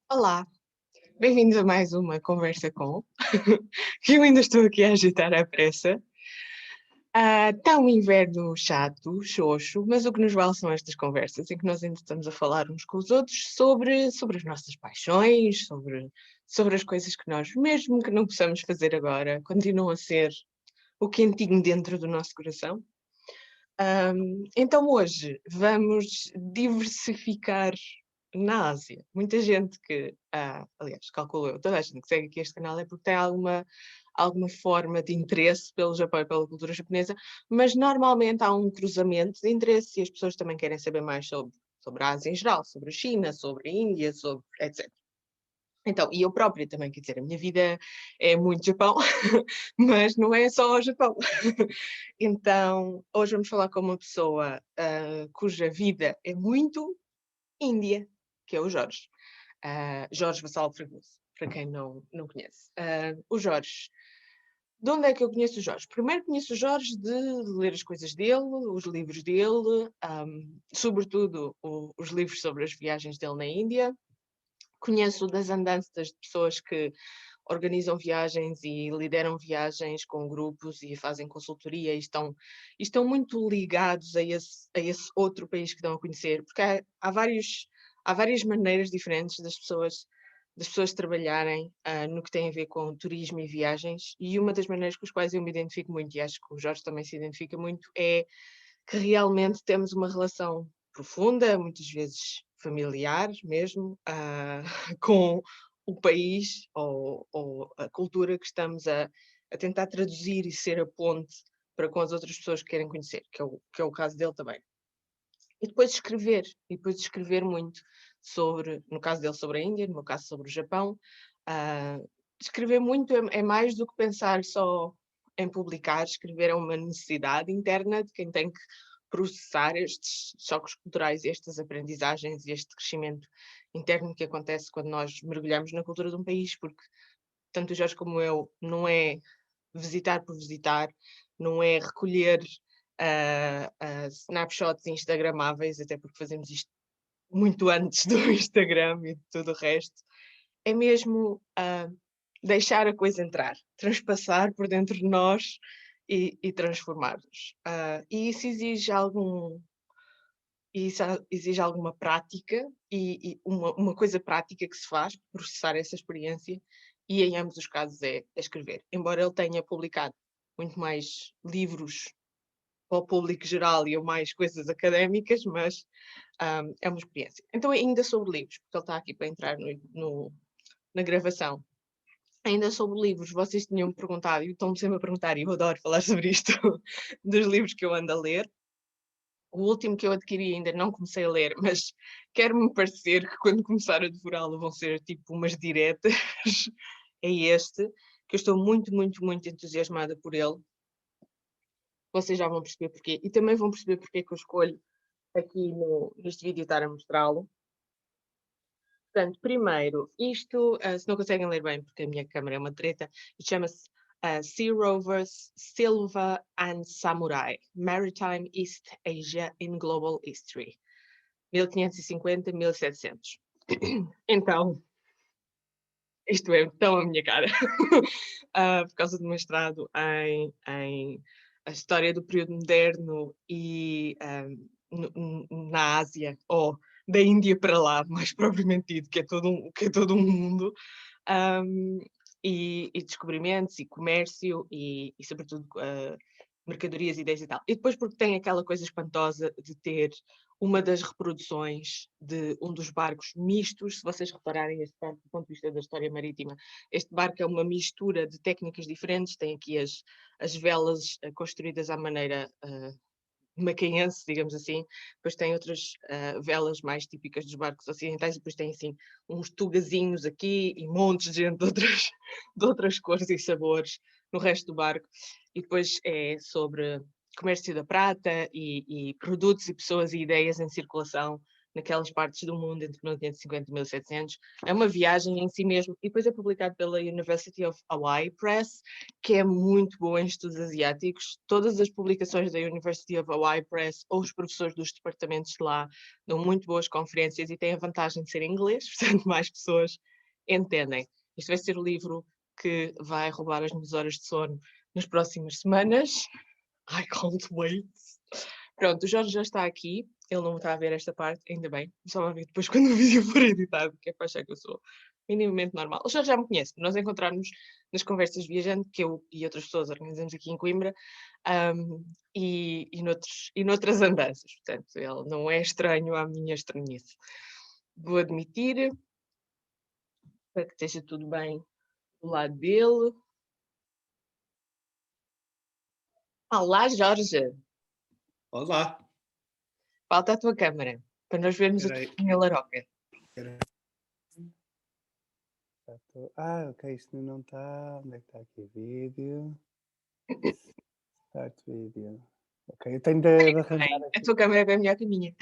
Olá, bem-vindos a mais uma conversa com, que eu ainda estou aqui a agitar à pressa. Está um inverno chato, xoxo, mas o que nos vale são estas conversas em que nós ainda estamos a falar uns com os outros sobre as nossas paixões, sobre as coisas que nós, mesmo que não possamos fazer agora, continuam a ser o quentinho dentro do nosso coração. Então hoje vamos diversificar na Ásia. Muita gente que, aliás, calculo eu, toda a gente que segue aqui este canal é porque tem alguma forma de interesse pelo Japão e pela cultura japonesa, mas normalmente há um cruzamento de interesse e as pessoas também querem saber mais sobre a Ásia em geral, sobre a China, sobre a Índia, sobre etc. Então, e eu própria também, quer dizer, a minha vida é muito Japão, mas não é só o Japão. Então, hoje vamos falar com uma pessoa cuja vida é muito Índia, que é o Jorge. Jorge Vassal Fragoso, para quem não conhece. O Jorge. De onde é que eu conheço o Jorge? Primeiro conheço o Jorge de ler as coisas dele, os livros dele, sobretudo os livros sobre as viagens dele na Índia. Conheço das andanças de pessoas que organizam viagens e lideram viagens com grupos e fazem consultoria e estão muito ligados a esse outro país que estão a conhecer, porque há várias maneiras diferentes das pessoas trabalharem no que tem a ver com turismo e viagens, e uma das maneiras com as quais eu me identifico muito, e acho que o Jorge também se identifica muito, é que realmente temos uma relação profunda, muitas vezes familiar mesmo, com o país ou a cultura que estamos a tentar traduzir e ser a ponte para com as outras pessoas que querem conhecer, que é o caso dele também. E depois escrever muito sobre, no caso dele sobre a Índia, no meu caso sobre o Japão. ah, Escrever muito é mais do que pensar só em publicar. Escrever é uma necessidade interna de quem tem que processar estes choques culturais, estas aprendizagens e este crescimento interno que acontece quando nós mergulhamos na cultura de um país, porque tanto o Jorge como eu não é visitar por visitar, não é recolher snapshots instagramáveis, até porque fazemos isto muito antes do Instagram e de tudo o resto. É mesmo deixar a coisa entrar, transpassar por dentro de nós e transformar-nos. E isso exige alguma prática e uma coisa prática que se faz para processar essa experiência, e em ambos os casos é escrever. Embora ele tenha publicado muito mais livros para o público geral e mais coisas académicas, mas é uma experiência. Então, ainda sobre livros, porque ele está aqui para entrar na gravação. Ainda sobre livros, vocês tinham-me perguntado, e estão-me sempre a perguntar, e eu adoro falar sobre isto, dos livros que eu ando a ler. O último que eu adquiri ainda não comecei a ler, mas quer-me parecer que quando começar a devorá-lo vão ser tipo umas diretas. É este, que eu estou muito, muito, muito entusiasmada por ele. Vocês já vão perceber porquê. E também vão perceber porque é que eu escolho aqui neste vídeo estar a mostrá-lo. Portanto, primeiro, isto, se não conseguem ler bem, porque a minha câmera é uma treta, isto chama-se Sea Rovers, Silva and Samurai, Maritime East Asia in Global History, 1550-1700. Então, isto é tão a minha cara, por causa do mestrado em a história do período moderno e na Ásia, ou da Índia para lá, mais propriamente dito, que é todo um mundo, um, e descobrimentos, e comércio, e sobretudo mercadorias, ideias e tal. E depois porque tem aquela coisa espantosa de ter uma das reproduções de um dos barcos mistos. Se vocês repararem, este barco, do ponto de vista da história marítima, este barco é uma mistura de técnicas diferentes. Tem aqui as velas construídas à maneira macaense, digamos assim. Depois tem outras velas mais típicas dos barcos ocidentais, e depois tem assim uns tugazinhos aqui e montes de gente de outras cores e sabores no resto do barco. E depois é sobre comércio da prata e produtos e pessoas e ideias em circulação naquelas partes do mundo entre 1550 e 1700. É uma viagem em si mesmo, e depois é publicado pela University of Hawaii Press, que é muito boa em estudos asiáticos. Todas as publicações da University of Hawaii Press, ou os professores dos departamentos de lá, dão muito boas conferências e têm a vantagem de ser em inglês, portanto mais pessoas entendem. Este vai ser o livro que vai roubar as minhas horas de sono nas próximas semanas. I can't wait. Pronto, o Jorge já está aqui. Ele não está a ver esta parte, ainda bem. Só vai ver depois quando o vídeo for editado, que é para achar que eu sou minimamente normal. O Jorge já me conhece. Nós encontramos nas conversas viajando, que eu e outras pessoas organizamos aqui em Coimbra, e noutras andanças. Portanto, ele não é estranho à minha estranhice. Vou admitir, para que esteja tudo bem do lado dele. Olá, Jorge. Olá. Falta a tua câmara, para nós vermos a tua laroca. Ok, isto não está. Onde é que está aqui o vídeo? Start vídeo. Ok, eu tenho de arranjar aqui. A tua câmera é bem melhor que a minha.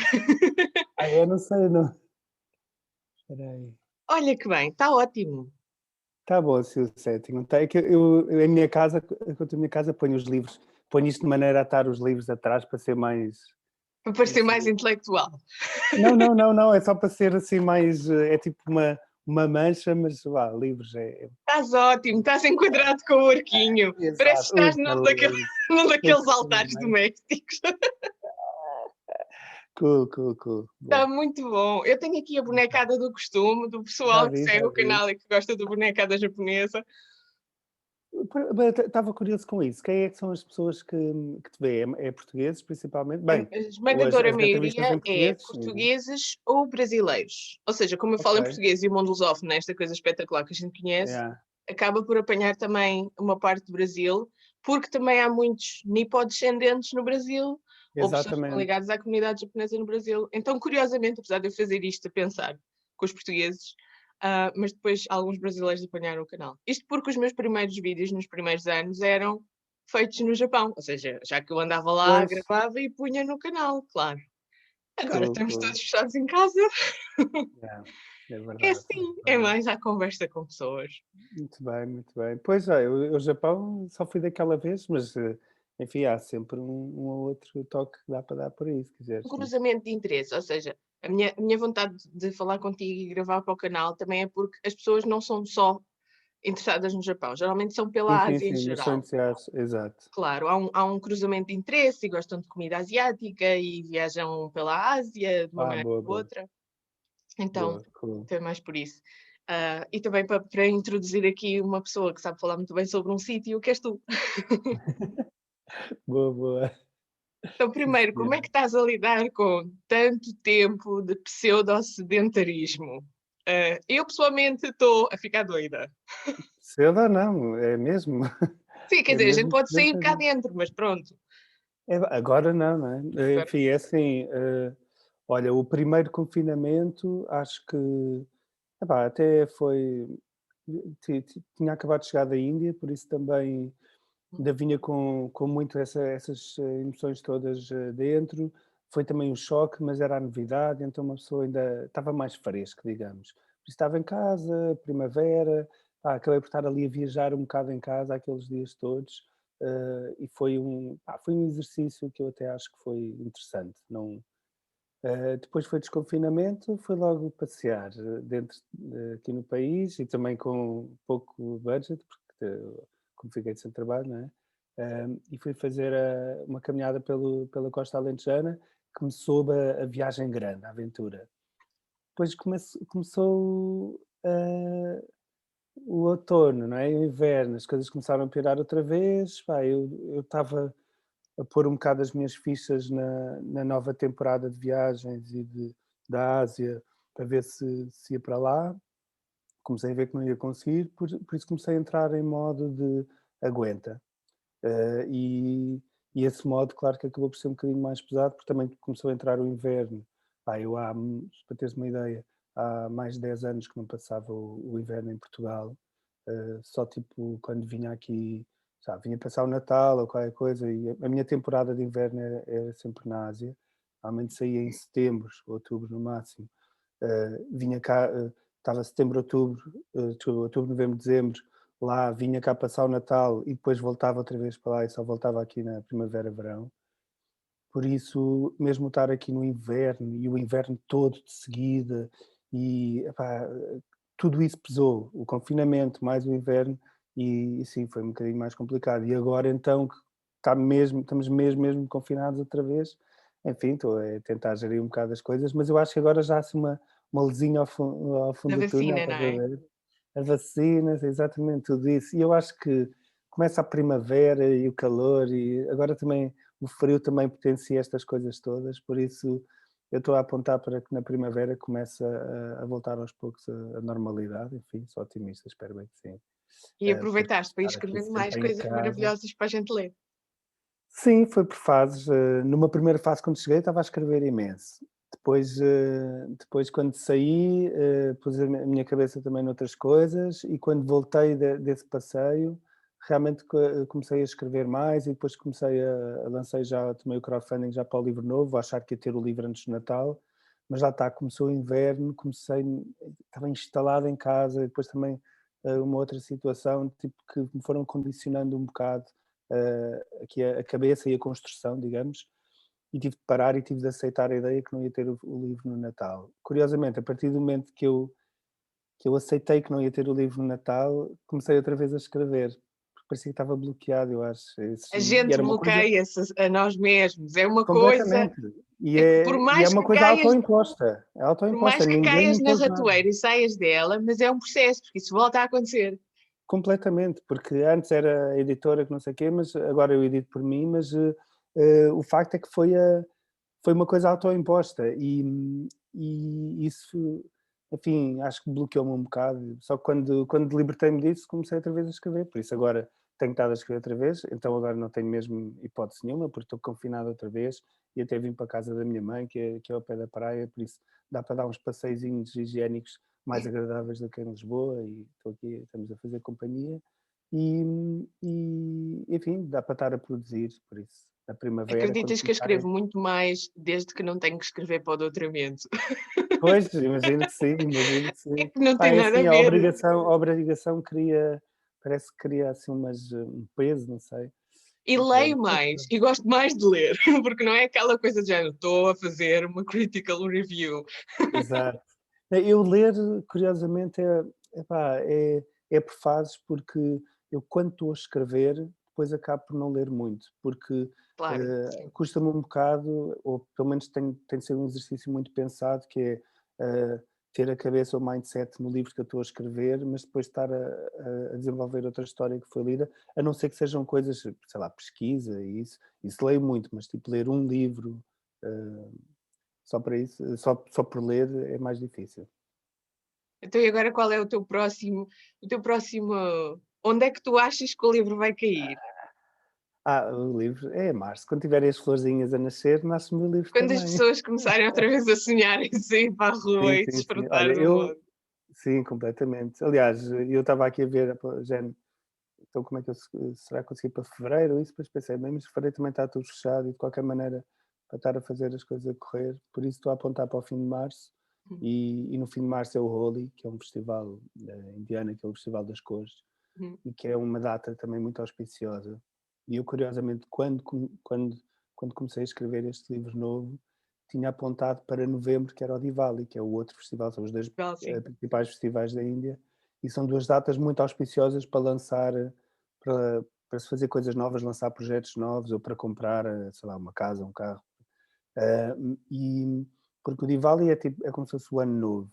Eu não sei, não. Espera aí. Olha que bem, está ótimo. Está bom assim o setting. Tá, é que eu, em minha casa, enquanto em minha casa, ponho os livros, ponho isto de maneira a estar os livros atrás para ser mais. Para parecer mais intelectual. Não, é só para ser assim mais. É tipo uma mancha, mas livros é. Estás ótimo, estás enquadrado com o arquinho. Parece que estás num daqueles altares domésticos. Cool. Está muito bom. Eu tenho aqui a bonecada do costume, do pessoal que segue o canal e que gosta da bonecada japonesa. Estava curioso com isso. Quem é que são as pessoas que te veem? É portugueses, principalmente? Bem, a esmagadora maioria é portugueses, portugueses ou brasileiros. Ou seja, como eu falo em português e o mundo lusófono, esta coisa espetacular que a gente conhece, acaba por apanhar também uma parte do Brasil, porque também há muitos nipodescendentes no Brasil, ou pessoas que estão ligadas à comunidade japonesa no Brasil. Então, curiosamente, apesar de eu fazer isto a pensar com os portugueses, mas depois alguns brasileiros apanharam o canal. Isto porque os meus primeiros vídeos, nos primeiros anos, eram feitos no Japão. Ou seja, já que eu andava lá, gravava e punha no canal, claro. Agora estamos todos fechados em casa. É verdade. É assim, é mais à conversa com pessoas. Muito bem. Pois é, o Japão só fui daquela vez, mas enfim, há sempre um ou outro toque que dá para dar por aí, se quiseres. Um cruzamento de interesse, ou seja, a minha vontade de falar contigo e gravar para o canal também é porque as pessoas não são só interessadas no Japão, geralmente são pela Ásia em geral. Exato. Claro, há um cruzamento de interesse e gostam de comida asiática e viajam pela Ásia de uma maneira ou outra. Então, foi mais por isso. E também para introduzir aqui uma pessoa que sabe falar muito bem sobre um sítio, que és tu. Boa. Então, primeiro, como é que estás a lidar com tanto tempo de pseudo-sedentarismo? Eu, pessoalmente, estou a ficar doida. Pseudo não, é mesmo. Sim, quer dizer, a gente pode sair cá dentro, mas pronto. Agora não é? Enfim, é assim, olha, o primeiro confinamento, acho que, até foi, tinha acabado de chegar da Índia, por isso também ainda vinha com muito essas emoções todas dentro. Foi também um choque, mas era a novidade, então uma pessoa ainda estava mais fresca, digamos. Por isso estava em casa, primavera, acabei por estar ali a viajar um bocado em casa aqueles dias todos, e foi um exercício que eu até acho que foi interessante. Não, depois foi desconfinamento, foi logo passear dentro aqui no país e também com pouco budget, porque como fiquei sem trabalho, não é? E fui fazer uma caminhada pela costa alentejana, que me soube a viagem grande, a aventura. Depois começou o outono, não é? E o inverno, as coisas começaram a piorar outra vez. Eu estava a pôr um bocado as minhas fichas na nova temporada de viagens da Ásia, para ver se ia para lá. Comecei a ver que não ia conseguir, por isso comecei a entrar em modo de aguenta. E esse modo, claro que acabou por ser um bocadinho mais pesado, porque também começou a entrar o inverno. Para teres uma ideia, há mais de 10 anos que não passava o inverno em Portugal, só tipo quando vinha aqui, vinha passar o Natal ou qualquer coisa, e a minha temporada de inverno era sempre na Ásia. normalmente saía em setembro, outubro no máximo. Vinha cá, estava setembro, outubro, desculpa, outubro, novembro, dezembro, lá, vinha cá passar o Natal e depois voltava outra vez para lá e só voltava aqui na primavera, verão. Por isso, mesmo estar aqui no inverno e o inverno todo de seguida e, epá, tudo isso pesou, o confinamento mais o inverno e sim, foi um bocadinho mais complicado. E agora então que estamos mesmo confinados outra vez, enfim, estou a tentar gerir um bocado as coisas, mas eu acho que agora já há assim uma luzinha ao Da fundo do túnel, vacina, não estás a é? ver? As vacinas, exatamente tudo isso. E eu acho que começa a primavera e o calor e agora também o frio também potencia estas coisas todas, por isso eu estou a apontar para que na primavera comece a voltar aos poucos a normalidade, enfim, sou otimista, espero bem que sim. E Porque aproveitaste para ir estar aqui escrevendo mais sempre em coisas casa. maravilhosas para a gente ler. Sim, foi por fases. Numa primeira fase, quando cheguei, estava a escrever imenso. Depois quando saí, pus a minha cabeça também noutras coisas e quando voltei desse passeio, realmente comecei a escrever mais e depois lancei já, tomei o crowdfunding já para o livro novo, a achar que ia ter o livro antes do Natal, mas lá está, começou o inverno, estava instalado em casa e depois também uma outra situação, tipo, que me foram condicionando um bocado aqui a cabeça e a construção, digamos, e tive de parar e tive de aceitar a ideia que não ia ter o livro no Natal. Curiosamente, a partir do momento que eu aceitei que não ia ter o livro no Natal, comecei outra vez a escrever, porque parecia que estava bloqueado, eu acho. A E gente era uma coisa bloqueia-se a nós mesmos. É uma coisa completamente. E é que por é mais uma que coisa caias, autoimposta. É por autoimposta, mais que ninguém me caias na impôs nada. ratoeira e saias dela, mas é um processo, porque isso volta a acontecer. Completamente, porque antes era a editora que não sei o quê, mas agora eu edito por mim, mas o facto é que foi uma coisa autoimposta e isso, enfim, acho que bloqueou-me um bocado. Só que quando libertei-me disso, comecei outra vez a escrever. Por isso agora tenho estado a escrever outra vez, então agora não tenho mesmo hipótese nenhuma, porque estou confinado outra vez e até vim para a casa da minha mãe, que é ao pé da praia, por isso dá para dar uns passeizinhos higiênicos mais agradáveis do que em Lisboa e estou aqui, estamos a fazer companhia enfim, dá para estar a produzir, por isso, na primavera, quando Acreditas que eu começarem. escrevo muito mais desde que não tenho que escrever para o doutoramento? Pois, imagino que sim, imagino que É sim. que não Pá, tem é nada a assim, ver. a obrigação cria, parece que cria assim um peso, não sei. E E leio pronto, mas mais, pronto, e gosto mais de ler, porque não é aquela coisa de género, estou a fazer uma critical review. exato. Eu ler, curiosamente, epá, é por fases, porque eu quando estou a escrever, depois acabo por não ler muito, porque Claro, sim. custa-me um bocado, ou pelo menos tem de ser um exercício muito pensado, que é ter a cabeça ou o mindset no livro que eu estou a escrever, mas depois estar a desenvolver outra história que foi lida, a não ser que sejam coisas, sei lá, pesquisa e isso leio muito, mas tipo ler um livro eh, só para isso, só por ler é mais difícil. Então, e agora qual é o teu próximo, onde é que tu achas que o livro vai cair? O livro é março. Quando tiverem as florzinhas a nascer, nasce o meu livro Quando as também. pessoas começarem outra vez a sonhar em sair para a rua Sim, e sim, sim. Olha, desfrutar do mundo. sim, completamente. Aliás, eu estava aqui a ver, pô, então como é que será que consegui para fevereiro? Isso, depois pensei, bem, mas fevereiro também está tudo fechado e de qualquer maneira para estar a fazer as coisas a correr. Por isso estou a apontar para o fim de março Uhum, e no fim de março é o Holi, que é um festival indiano, que é o Festival das Cores. uhum. E que é uma data também muito auspiciosa. E eu, curiosamente, quando comecei a escrever este livro novo, tinha apontado para novembro, que era o Diwali, que é o outro festival, são os dois Igual, sim. principais festivais da Índia, e são duas datas muito auspiciosas para lançar, para se fazer coisas novas, lançar projetos novos, ou para comprar, sei lá, uma casa, um carro. E porque o Diwali é como se fosse o ano novo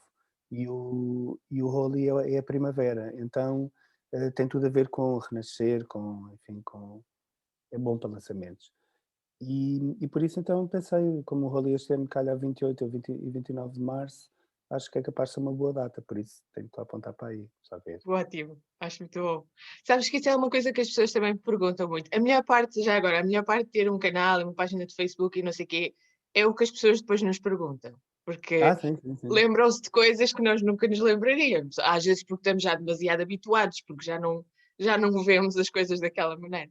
e o Holi é a primavera, então tem tudo a ver com renascer, enfim, é bom para lançamentos. E por isso então pensei, como o Holi este ano calha a 28 ou 20 e 29 de março, acho que é capaz de ser uma boa data, por isso tenho que apontar para aí, só ver. Ótimo, acho muito bom. Sabes que isso é uma coisa que as pessoas também me perguntam muito. A melhor parte, já agora, a melhor parte de ter um canal, uma página de Facebook e não sei o quê, é o que as pessoas depois nos perguntam. Porque Sim, sim, sim. lembram-se de coisas que nós nunca nos lembraríamos. Às vezes porque estamos já demasiado habituados, porque já não vemos as coisas daquela maneira.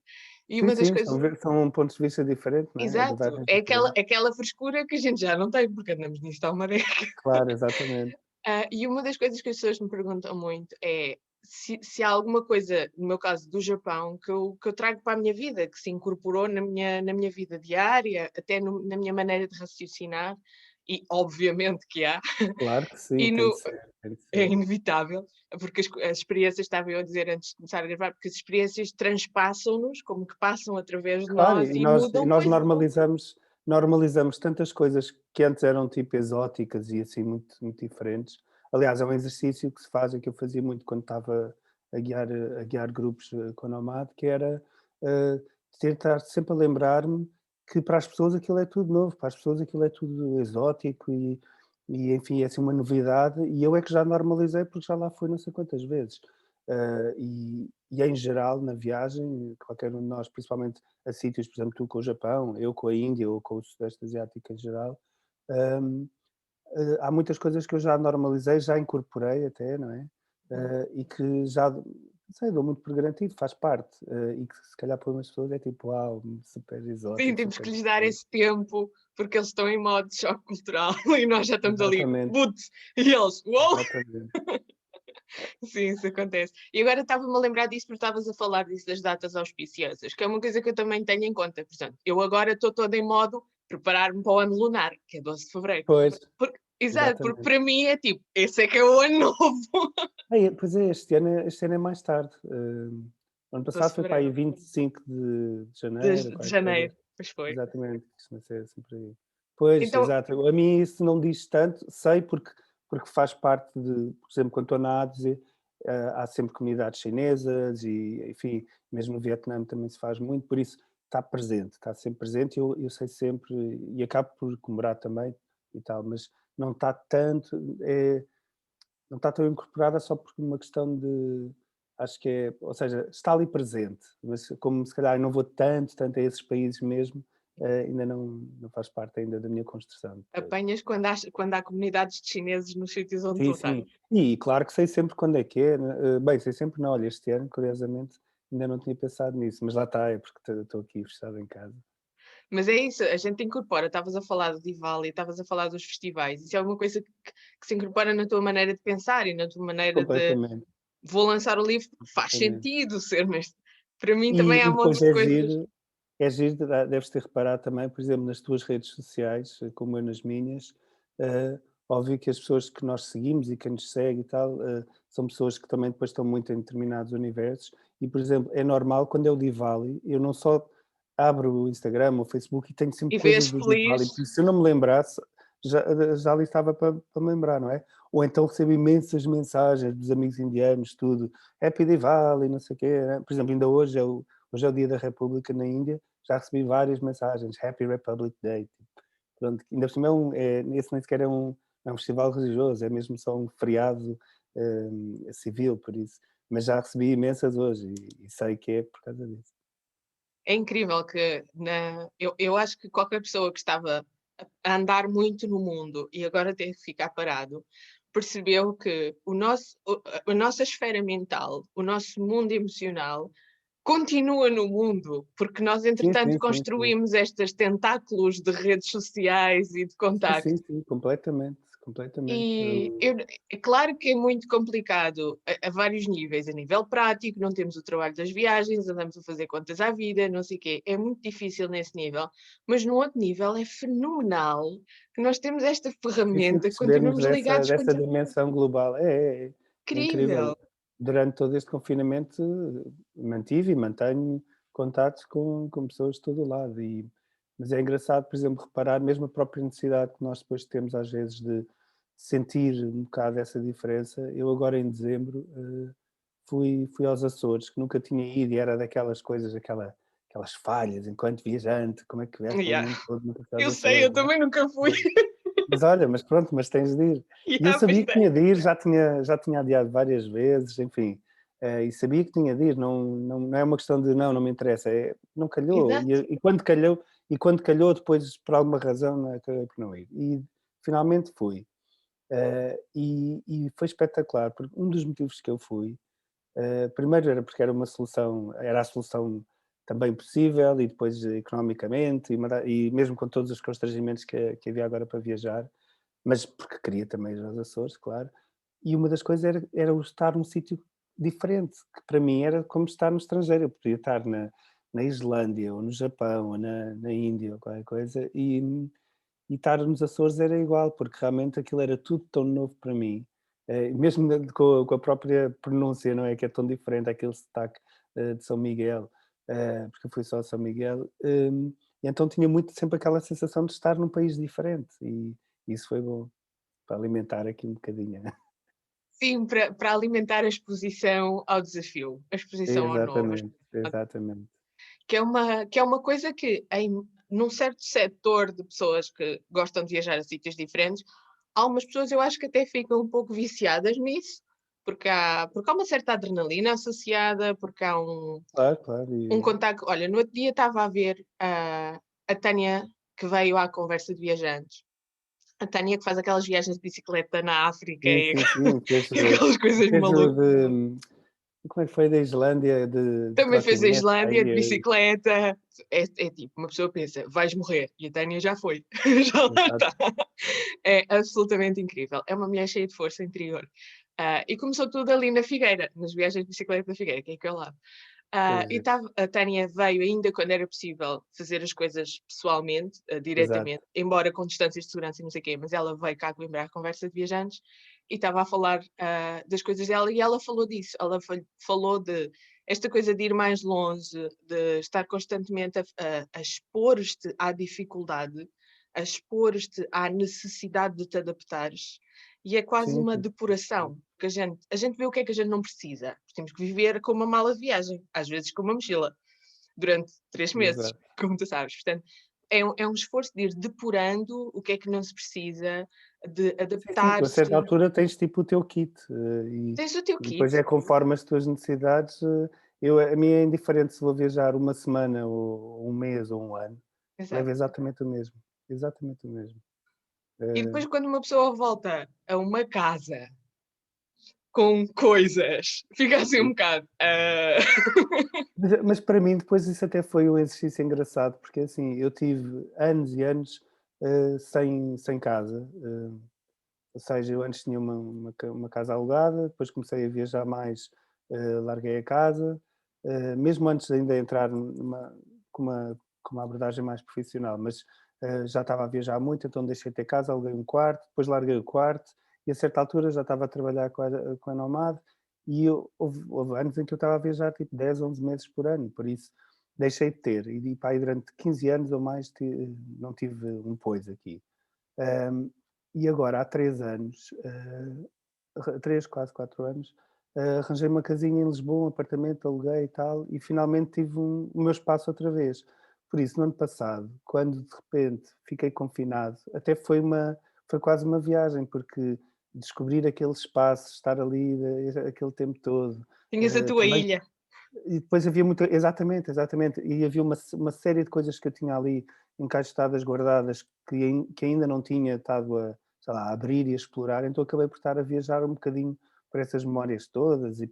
E Sim, uma das sim, coisas, são pontos de vista diferentes, não é? exato, Abordagens é diferentes. aquela frescura que a gente já não tem, porque andamos nisto há uma década. Claro, exatamente. E uma das coisas que as pessoas me perguntam muito é se há alguma coisa, no meu caso do Japão, que eu trago para a minha vida, que se incorporou na minha vida diária, até na minha maneira de raciocinar, e obviamente que há, Claro que sim, e tem de no, ser, tem de é ser. inevitável, porque as experiências, estava eu a dizer antes de começar a gravar, porque as experiências transpassam-nos, como que passam através de Claro, nós e e nós e mudam nós coisas. normalizamos tantas coisas que antes eram tipo exóticas e assim muito diferentes. Aliás, é um exercício que se faz e que eu fazia muito quando estava a guiar grupos, com a Nomad, que era, tentar sempre a lembrar-me que para as pessoas aquilo é tudo novo, para as pessoas aquilo é tudo exótico e enfim, é assim uma novidade e eu é que já normalizei porque já lá fui não sei quantas vezes. E em geral na viagem, qualquer um de nós, principalmente a sítios, por exemplo, tu com o Japão, eu com a Índia ou com o Sudeste Asiático em geral, hum, há muitas coisas que eu já normalizei, já incorporei até, não é? Uhum. E que já, não sei, dou muito por garantido, faz parte. E que se calhar para umas pessoas é tipo, uau, super Sim, exótico, temos super que lhes dar diferente. esse tempo, porque eles estão em modo de choque cultural e nós já estamos ali, Exatamente, putz, e eles, uou! exatamente. Sim, isso acontece. E agora estava-me a lembrar disso porque estavas a falar disso das datas auspiciosas, que é uma coisa que eu também tenho em conta. Por exemplo, eu agora estou toda em modo preparar-me para o ano lunar, que é 12 de fevereiro. Pois, Exato, porque exatamente. para mim é tipo, esse é que é o ano novo. Pois é, este ano é mais tarde. Ano 12 passado de foi para aí fevereiro 25 de de, janeiro, de qualquer coisa. janeiro, pois foi. Exatamente, costuma ser sempre aí. Pois, Então, exato. A mim isso não diz tanto, sei porque faz parte de, por exemplo, quando estou na Ásia, há sempre comunidades chinesas e, enfim, mesmo no Vietnã também se faz muito, por isso está presente, está sempre presente, eu sei sempre e acabo por comemorar também e tal, mas não está tanto, não está tão incorporada só por uma questão de, acho que é, ou seja, está ali presente, mas como se calhar eu não vou tanto a esses países mesmo, ainda não faz parte ainda da minha construção depois. apanhas quando há comunidades de chineses nos sítios onde Sim, tu estás. sim. E claro que sei sempre quando é que é, né, bem, sei sempre não, olha, este ano, curiosamente, ainda não tinha pensado nisso, mas lá está, é porque estou aqui fechado em casa. Mas é isso, a gente incorpora. Estavas a falar do Diwali, estavas a falar dos festivais. Isso é uma coisa que se incorpora na tua maneira de pensar e na tua maneira de Completamente, vou lançar o livro, faz completamente. sentido ser neste. Para mim também E há montes depois de coisas. é giro, deves ter reparado também, por exemplo, nas tuas redes sociais, como eu nas minhas, óbvio que as pessoas que nós seguimos e quem nos segue e tal, são pessoas que também depois estão muito em determinados universos e, por exemplo, é normal quando é o Diwali, eu não só abro o Instagram ou o Facebook e tenho sempre E vês coisas do feliz. Diwali, porque se eu não me lembrasse, já ali estava para me lembrar, não é? Ou então recebo imensas mensagens dos amigos indianos, tudo, Happy Diwali, não sei o quê, né? Por exemplo, ainda hoje é o Dia da República na Índia, já recebi várias mensagens, Happy Republic Day. Tipo, pronto, ainda por cima esse nem sequer é um festival religioso, é mesmo só um feriado civil, por isso. Mas já recebi imensas hoje e sei que é por causa disso. É incrível que eu acho que qualquer pessoa que estava a andar muito no mundo e agora tem que ficar parado, percebeu que a nossa esfera mental, o nosso mundo emocional, continua no mundo, porque nós, Sim, entretanto, sim, sim, sim. construímos estes tentáculos de redes sociais e de Sim, contacto. sim, sim, completamente, completamente. É claro que é muito complicado a vários níveis, a nível prático, não temos o trabalho das viagens, andamos a fazer contas à vida, não sei o quê, é muito difícil nesse nível, mas no outro nível é fenomenal que nós temos esta Sim, sim, ferramenta, percebermos continuamos dessa ligados, dessa dimensão global. É incrível. incrível. Durante todo este confinamento, mantive e mantenho contatos com pessoas de todo o lado mas é engraçado, por exemplo, reparar mesmo a própria necessidade que nós depois temos às vezes de sentir um bocado essa diferença. Eu agora em dezembro, fui aos Açores, que nunca tinha ido e era daquelas coisas, aquelas falhas enquanto viajante, como é que vieste pelo Yeah. mundo todo, nunca fui aos Eu sei, Açores, eu não é? também nunca fui. Mas olha, mas pronto, mas tens de ir. E eu Yeah, pois sabia que tem. tinha de ir, já tinha adiado várias vezes, enfim, e sabia que tinha de ir, não é uma questão de não me interessa, não calhou, Exato. e quando calhou depois por alguma razão acabei por não ir. E finalmente fui. E foi espetacular, porque um dos motivos que eu fui, primeiro era porque era a solução também possível, e depois economicamente, e mesmo com todos os constrangimentos que havia agora para viajar, mas porque queria também ir aos Açores, claro. E uma das coisas era o estar num sítio diferente, que para mim era como estar no estrangeiro. Eu podia estar na Islândia, ou no Japão, ou na Índia, ou qualquer coisa, e estar nos Açores era igual, porque realmente aquilo era tudo tão novo para mim, mesmo com a própria pronúncia, não é, que é tão diferente, aquele sotaque, de São Miguel, porque eu fui só a São Miguel, e então tinha muito sempre aquela sensação de estar num país diferente, e isso foi bom, para alimentar aqui um bocadinho. Sim, para alimentar a exposição ao desafio, a exposição ao novo, Exatamente, exatamente. que é uma coisa que num certo setor de pessoas que gostam de viajar a sítios diferentes, algumas pessoas eu acho que até ficam um pouco viciadas nisso, porque há uma certa adrenalina associada, porque há Claro, claro, um contacto. Olha, no outro dia estava a ver a Tânia, que veio à conversa de viajantes. A Tânia que faz aquelas viagens de bicicleta na África sim, e sim, sim, e aquelas coisas fez o malucas. de como é que foi da Islândia de Também fez a trotinete para Islândia de aí, bicicleta. É tipo, uma pessoa pensa, vais morrer. E a Tânia já foi. Já lá exato, está. É absolutamente incrível. É uma mulher cheia de força interior. E começou tudo ali na Figueira, nas viagens de bicicleta da Figueira, que é aqui ao lado. pois é, A Tânia veio ainda quando era possível fazer as coisas pessoalmente, exato. diretamente, embora com distâncias de segurança e não sei o quê, mas ela veio cá a Coimbra à conversa de viajantes e estava a falar das coisas dela e ela falou disso. Ela falou de esta coisa de ir mais longe, de estar constantemente a expor-te à dificuldade, a expor-te à necessidade de te adaptares. E é quase Sim, uma sim, depuração, porque a gente vê o que é que a gente não precisa. Temos que viver com uma mala de viagem, às vezes com uma mochila, durante 3 meses, exato. como tu sabes. Portanto, é um esforço de ir depurando o que é que não se precisa, de Sim, sim, tu a certa adaptar-se. altura tens tipo o teu kit, Tens o teu e kit. depois é conforme as tuas necessidades, a mim é indiferente se vou viajar uma semana ou um mês ou um ano, levo Exato. exatamente o mesmo. E Eh, depois, quando uma pessoa volta a uma casa com coisas, fica assim um bocado. mas para mim depois isso até foi um exercício engraçado, porque assim, eu tive anos e anos, sem casa, ou seja, eu antes tinha uma casa alugada, depois comecei a viajar mais, larguei a casa, mesmo antes de ainda entrar com uma abordagem mais profissional, mas, já estava a viajar muito, então deixei de ter casa, aluguei um quarto, depois larguei o quarto e a certa altura já estava a trabalhar com a Nomad e houve anos em que eu estava a viajar tipo 10, 11 meses por ano, por isso deixei de ter e pá, aí durante 15 anos ou mais não tive um pois aqui. Hum, e agora há 3 anos, 3, quase 4 anos, arranjei uma casinha em Lisboa, um apartamento, aluguei e tal, e finalmente tive o meu espaço outra vez. Por isso, no ano passado, quando de repente fiquei confinado, até foi quase uma viagem, porque descobrir aquele espaço, estar ali aquele tempo todo, Tinhas a tua também ilha. e depois havia muita exatamente, exatamente. E havia uma série de coisas que eu tinha ali encaixotadas, guardadas, que ainda não tinha estado sei lá, a abrir e a explorar, então acabei por estar a viajar um bocadinho por essas memórias todas e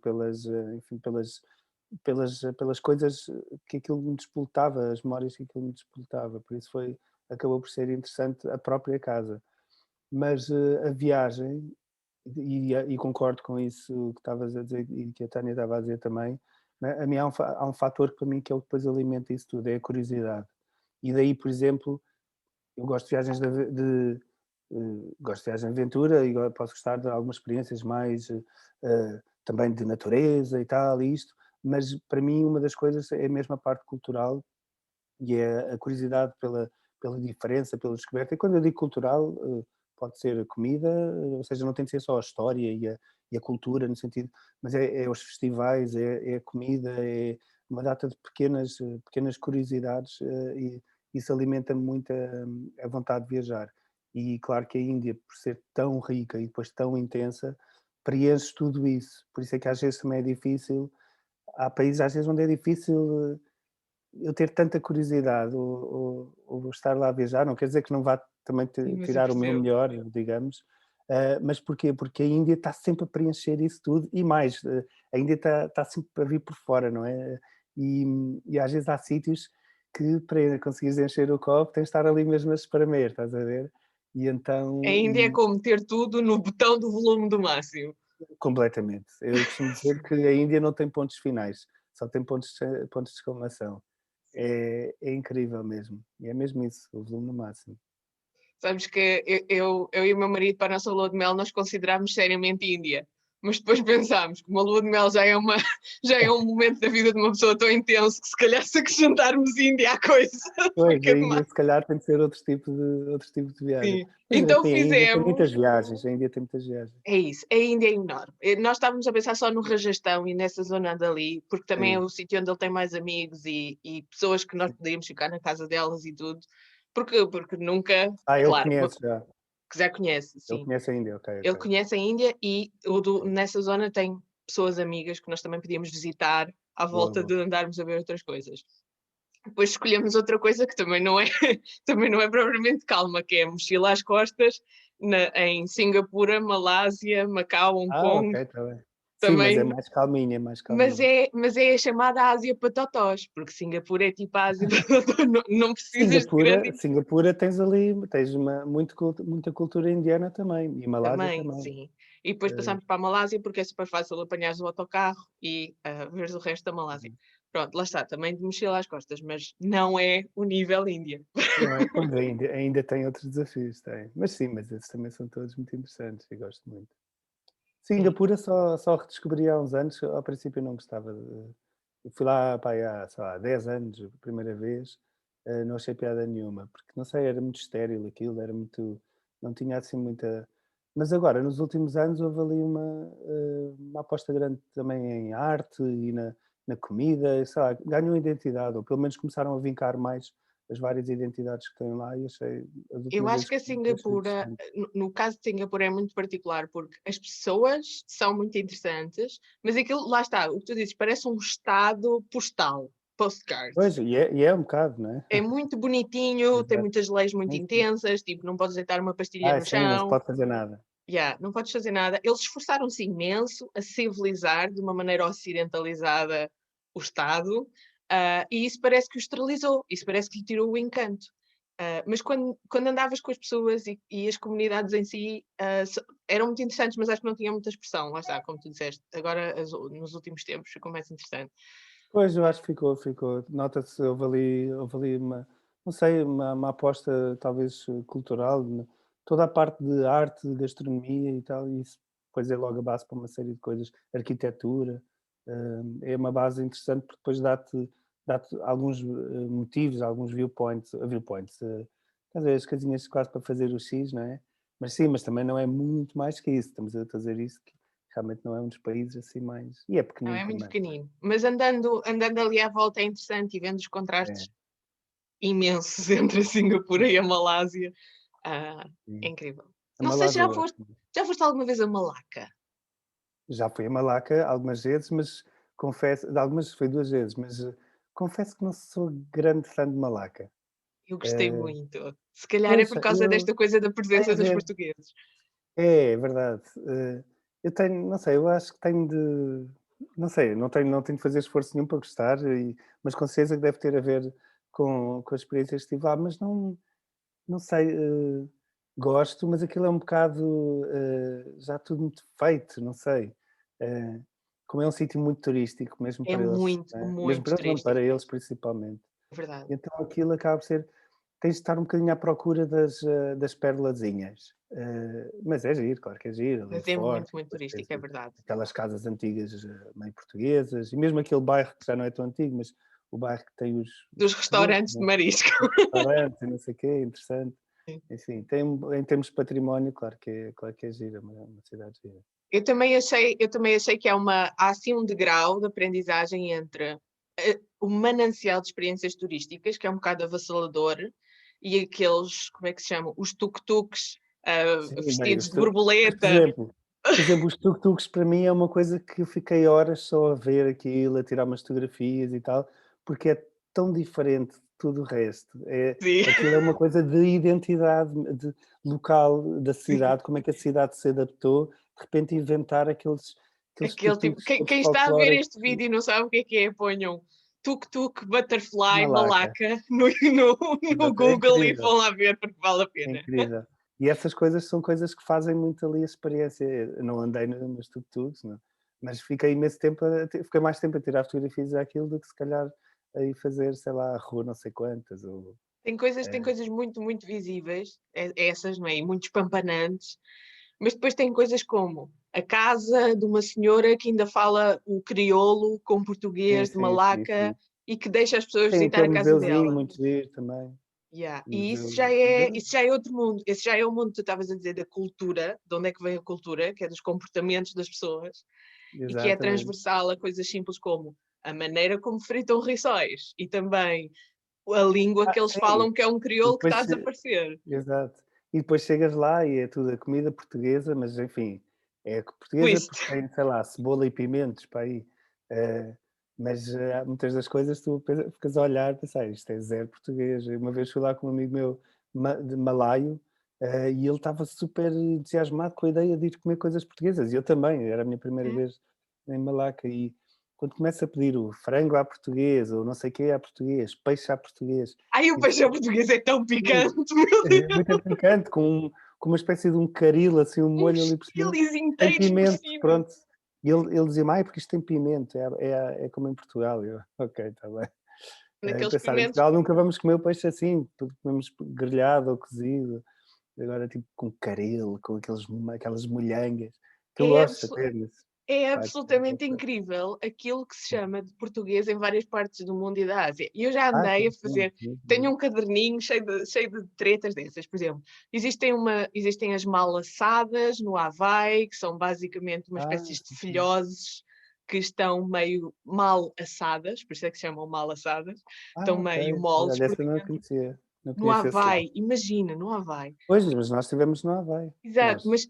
enfim, pelas coisas que aquilo me despoletava, as memórias que aquilo me despoletava. Por isso acabou por ser interessante a própria casa. Mas, a viagem, e concordo com isso que estavas a dizer e que a Tânia estava a dizer também, né, a mim há um fator que para mim que é o que depois alimenta isso tudo, é a curiosidade. E daí, por exemplo, eu gosto de viagens gosto de viagens de aventura e posso gostar de algumas experiências mais, também de natureza e tal e isto, mas para mim uma das coisas é mesmo a parte cultural e é a curiosidade pela diferença, pela descoberta. E quando eu digo cultural, pode ser a comida, ou seja, não tem de ser só a história e a cultura, no sentido, mas é os festivais, é a comida, é uma data de pequenas curiosidades, e isso alimenta-me muito a vontade de viajar. E claro que a Índia, por ser tão rica e depois tão intensa, preenche tudo isso. Por isso é que às vezes também é difícil. Há países às vezes onde é difícil eu ter tanta curiosidade ou estar lá a viajar, não quer dizer que não vá também Sim, mas eu tirar o meu percebo. melhor, digamos, mas porquê? Porque a Índia está sempre a preencher isso tudo e mais, a Índia está sempre a vir por fora, não é? e às vezes há sítios que para conseguires encher o copo tens de estar ali mesmo a espremer, estás a ver? E A então, Índia é como ter tudo no botão do volume do máximo. completamente. Eu costumo dizer que a Índia não tem pontos finais, só tem pontos de exclamação. É incrível mesmo. E é mesmo isso, o volume no máximo. Sabes que eu e o meu marido, para a nossa lua de mel, nós considerámos seriamente Índia. Mas depois pensámos que uma lua de mel já é um momento da vida de uma pessoa tão intenso que se calhar se acrescentarmos Índia à coisa Pois, a fica Índia demais. se calhar tem de ser outro tipo de viagem. Sim. Mas Então assim, a Índia tem muitas fizemos. viagens, a Índia tem muitas viagens. É isso, a Índia é enorme. Nós estávamos a pensar só no Rajastão e nessa zona dali, porque também é Sim, o sítio onde ele tem mais amigos e pessoas que nós sim. poderíamos ficar na casa delas e tudo. Porque nunca, Ele claro, conhece já. que já conhece, Ele sim. conhece a Índia, ok, Ele ok. conhece a Índia e nessa zona tem pessoas amigas que nós também podíamos visitar à Boa, volta boa. de andarmos a ver outras coisas. Depois escolhemos outra coisa que também não é, também não é propriamente calma, que é a mochila às costas em Singapura, Malásia, Macau, Hong Ok, Kong, está bem. Sim, mas é também. mais calminha, é mais Mas calminha. é a chamada Ásia para totós, porque Singapura é tipo a Ásia para totós, não precisas de grande Singapura tens muita cultura indiana também, e Malásia também, também. sim. E depois Eh, passamos para a Malásia, porque é super fácil apanhares o autocarro e veres o resto da Malásia. Pronto, lá está, também de mochila às costas, mas não é o nível Índia. não é? Pois ainda tem outros desafios, tem. Mas sim, mas esses também são todos muito interessantes e gosto muito. Sim. Singapura só redescobri há uns anos, ao princípio não gostava eu fui lá, pá, aí há, sei lá, 10 anos, a primeira vez, não achei piada nenhuma, porque não sei, era muito estéril aquilo, era muito, não tinha assim muita. Mas agora, nos últimos anos, houve ali uma aposta grande também em arte e na comida, sei lá, ganham identidade, ou pelo menos começaram a vincar mais as várias identidades que têm lá e achei, as Eu últimas acho vezes que a que fui, achei Singapura, interessante. no caso de Singapura, é muito particular, porque as pessoas são muito interessantes, mas aquilo, lá está, o que tu dizes, parece um estado postal, postcard. Pois, e é um bocado, não é? É muito bonitinho, tem Exato. muitas leis muito Sim, sim. intensas, tipo, não podes deitar uma pastilha no Sim, não se chão, pode fazer nada. yeah, não podes fazer nada. Eles esforçaram-se imenso a civilizar de uma maneira ocidentalizada o Estado, e isso parece que o esterilizou, isso parece que lhe tirou o encanto. Mas quando andavas com as pessoas e as comunidades em si eram muito interessantes, mas acho que não tinham muita expressão, lá está, como tu disseste. Agora, nos últimos tempos, ficou mais interessante. Pois, eu acho que ficou. Nota-se, houve ali não sei, uma aposta talvez cultural, toda a parte de arte, de gastronomia e tal, e isso depois é logo a base para uma série de coisas, arquitetura, é uma base interessante porque depois dá-te alguns motivos, alguns viewpoints, estás a ver, as casinhas quase para fazer o X, não é? Mas sim, mas também não é muito mais que isso, estamos a fazer isso, que realmente não é um dos países assim mais. E é Não, pequenino é muito também. pequenino. Mas andando ali à volta é interessante e vendo os É, contrastes imensos entre a Singapura e a Malásia. Ah, é sim. incrível. A Não sei se Malásia eu gosto muito. já foste alguma vez a Malaca? Já fui a Malaca algumas vezes, mas confesso, de algumas foi 2 vezes, mas, confesso que não sou grande fã de Malaca. Eu gostei Eh, muito. Se calhar é pois, por causa eu desta coisa da tem presença a dos ver portugueses. é verdade. Eu tenho, não sei, eu acho que tenho de não sei, não tenho de fazer esforço nenhum para gostar mas com certeza que deve ter a ver com as experiências que tive lá, mas não sei, gosto, mas aquilo é um bocado, já tudo muito feito, não sei. Eh, Como é um sítio muito turístico, mesmo É para eles, muito, né, mesmo muito para eles não, turístico. para eles principalmente. É verdade. Então aquilo acaba por ser tens de estar um bocadinho à procura das perlazinhas. Mas é giro, claro que é giro, ali o Mas é forte, muito, muito depois tens turístico, é verdade. aquelas casas antigas, meio portuguesas, e mesmo aquele bairro que já não é tão antigo, mas o bairro que tem os Dos portugueses, restaurantes de né, marisco. os restaurantes e não sei o quê, é interessante. Enfim, em termos de património, claro que é gira, uma cidade gira. Eu também achei que há assim um degrau de aprendizagem entre o manancial de experiências turísticas, que é um bocado avassalador, e aqueles, como é que se chamam? Os tuk-tuks Sim, bem, vestidos os de tu mas, por borboleta. exemplo por exemplo, os tuk-tuks para mim é uma coisa que eu fiquei horas só a ver aquilo, a tirar umas fotografias e tal, porque é tão diferente de tudo o resto. Sim, Aquilo é uma coisa de identidade de local da sim. cidade, como é que a cidade se adaptou, de repente inventar aqueles Aquele tipo, tuk-tuks quem, todos quem está a ver folclóricos. este vídeo e não sabe o que é, ponham. tuk-tuk, butterfly, Malaca. malaca no Exato, é Google e incrível, vão lá ver porque vale a é pena. incrível. E essas coisas são coisas que fazem muito ali a experiência. Eu não andei nos tuk-tuks, não, mas fiquei imenso tempo fiquei mais tempo a tirar fotografias àquilo do que se calhar a ir fazer, sei lá, a rua não sei quantas ou, Tem eh coisas muito, muito visíveis, essas, não é? E muito espampanantes, mas depois tem coisas como a casa de uma senhora que ainda fala o crioulo com sim, português de sim, sim, Malaca sim. e que deixa as pessoas Tem visitar aquele a casa museuzinho dela. muito giro também, Yeah. o E museu isso já é outro mundo. Esse já é o mundo que tu estavas a dizer da cultura, de onde é que vem a cultura, que é dos comportamentos das pessoas, e que é exatamente. transversal a coisas simples como a maneira como fritam rissóis e também a língua que eles Sim, falam, que é um e crioulo que está depois a desaparecer. exato. E depois chegas lá e é tudo a comida portuguesa, mas enfim, é portuguesa Twist. porque tem, sei lá, cebola e pimentos para aí, mas, muitas das coisas tu ficas a olhar e pensar: "Isto é zero português". Eu uma vez fui lá com um amigo meu de malaio, e ele estava super entusiasmado com a ideia de ir comer coisas portuguesas, e eu também, era a minha primeira Hum. vez em Malaca, e quando começa a pedir o frango à portuguesa, ou não sei o quê à português, peixe à português, Ai, o e feijão português é tão sim, picante, meu é Deus! muito picante, com uma espécie de um caril, assim, um molho Uns ali por cima, chilis tem inteiros por pimento, cima. pronto. E ele dizia-me: "Ai, porque isto tem pimento, é como em Portugal", e eu: "Ok, está bem". Naqueles Pensar em pimentos. Portugal nunca vamos comer o peixe assim, tudo comemos grelhado ou cozido, agora tipo com caril, com aquelas molhangas, que eu É, gosto abso- até, mas é pá, aquilo é absolutamente outra. incrível aquilo que se chama de português em várias partes do mundo e da Ásia. E eu já andei Sim, a sim, fazer, sim, tenho sim. um caderninho cheio de tretas dessas. Por exemplo, existem as malassadas no Havaí, que são basicamente uma espécie de Sim, sim. filhoses que estão meio mal assadas, por isso é que se chamam mal assadas, estão Ok. meio moles Olha, por essa eu não dentro. conhecia, não No conhecia esse lado. Havaí, imagina, no Havaí. Pois, mas nós estivemos no Havaí, Exato, nós. mas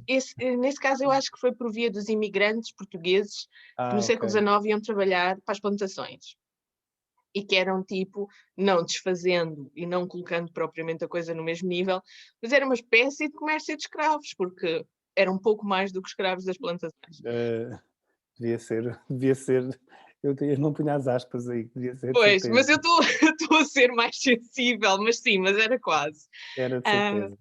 nesse caso eu acho que foi por via dos imigrantes portugueses que no Ok. século XIX iam trabalhar para as plantações e que eram tipo, não desfazendo e não colocando propriamente a coisa no mesmo nível, mas era uma espécie de comércio de escravos, porque era um pouco mais do que escravos das plantações. Eh, devia ser, eu não punha as aspas aí, devia ser de Pois, certeza, mas eu estou estou a ser mais sensível, mas sim, mas era quase. era de Ah, certeza.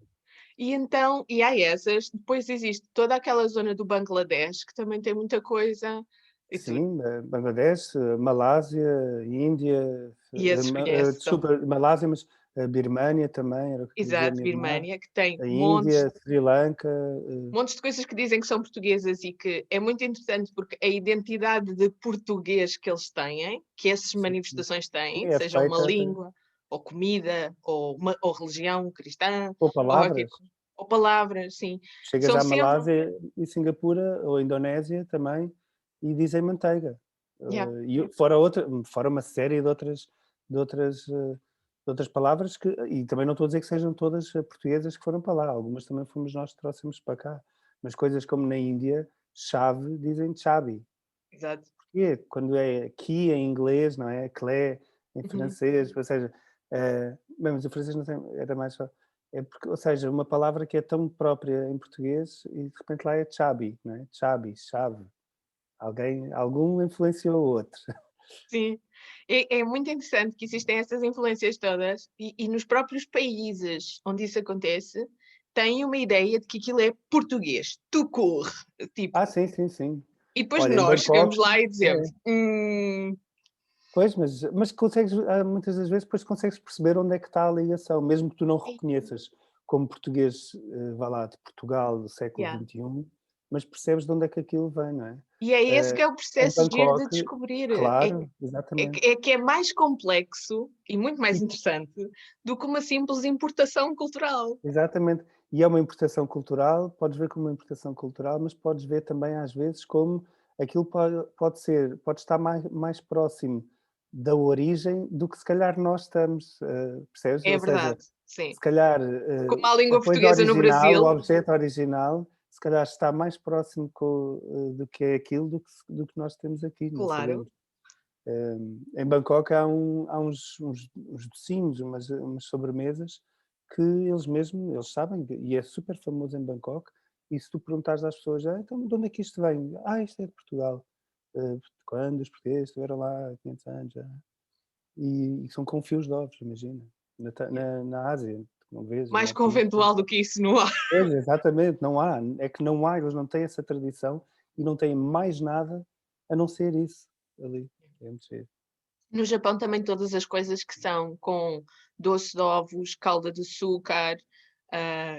e então, e há essas, depois existe toda aquela zona do Bangladesh, que também tem muita coisa, e, tu, Sim, Bangladesh, Malásia, Índia, e esses conheces, são, desculpa, Malásia, mas Birmânia também, era o que dizia a exato, minha irmã, Birmânia, que tem a Índia, Sri Lanka, eh, montes de coisas que dizem que são portuguesas e que é muito interessante porque a identidade de português que eles têm, que essas sim, manifestações têm, é seja uma feita língua, ou comida, ou religião cristã, por ou qualquer palavras. coisa, ou palavras, sim, Chegas são à sempre. Malásia e Singapura ou Indonésia também e dizem manteiga. Yeah, E fora uma série de outras palavras que e também não estou a dizer que sejam todas, portuguesas que foram para lá, algumas também fomos nós que trouxemos para cá, mas coisas como na Índia, chave, dizem chabi. exato. Porquê? Quando é key em inglês, não é, clé em Uhum. francês, ou seja, bem, mas o francês não tem, era mais só porque, ou seja, uma palavra que é tão própria em português e de repente lá é chabi, não é? Chabi, chave. Algum influenciou o outro. Sim, é muito interessante que existem essas influências todas e nos próprios países onde isso acontece, têm uma ideia de que aquilo é português, tout court, tipo, Sim, sim, sim. e depois Olha, em nós chegamos Bangkok lá e dizemos, é. Pois, mas consegues, muitas das vezes depois consegues perceber onde é que está a ligação, mesmo que tu não "Ei, reconheças como português, vá lá, de Portugal do século yeah." XXI, mas percebes de onde é que aquilo vem, não é? E é esse que é o Em processo giro de Bangkok, descobrir. claro, exatamente, Que é mais complexo e muito mais e interessante do que uma simples importação cultural. exatamente. E é uma importação cultural, podes ver como uma importação cultural, mas podes ver também às vezes como aquilo pode estar mais próximo da origem do que se calhar nós estamos, percebes? É Ou seja, verdade, sim. se calhar, Como a a língua coisa portuguesa no original, o Brasil, objeto original, se calhar está mais próximo do que é aquilo do que nós temos aqui, não claro. sabemos. Em Bangkok há uns docinhos, umas sobremesas que eles sabem, e é super famoso em Bangkok, e se tu perguntares às pessoas: então de onde é que isto vem?" "Isto é de Portugal." "De quando os portugueses estiveram lá há 500 anos já." e são com fios de ovos, imagina. Na Ásia, não vês, Mais não conheço. conventual do que isso não há. Pois, exatamente, não há. É que não há, eles não têm essa tradição e não têm mais nada a não ser isso ali. É muito giro. No Japão também todas as coisas que são com doce de ovos, calda de açúcar,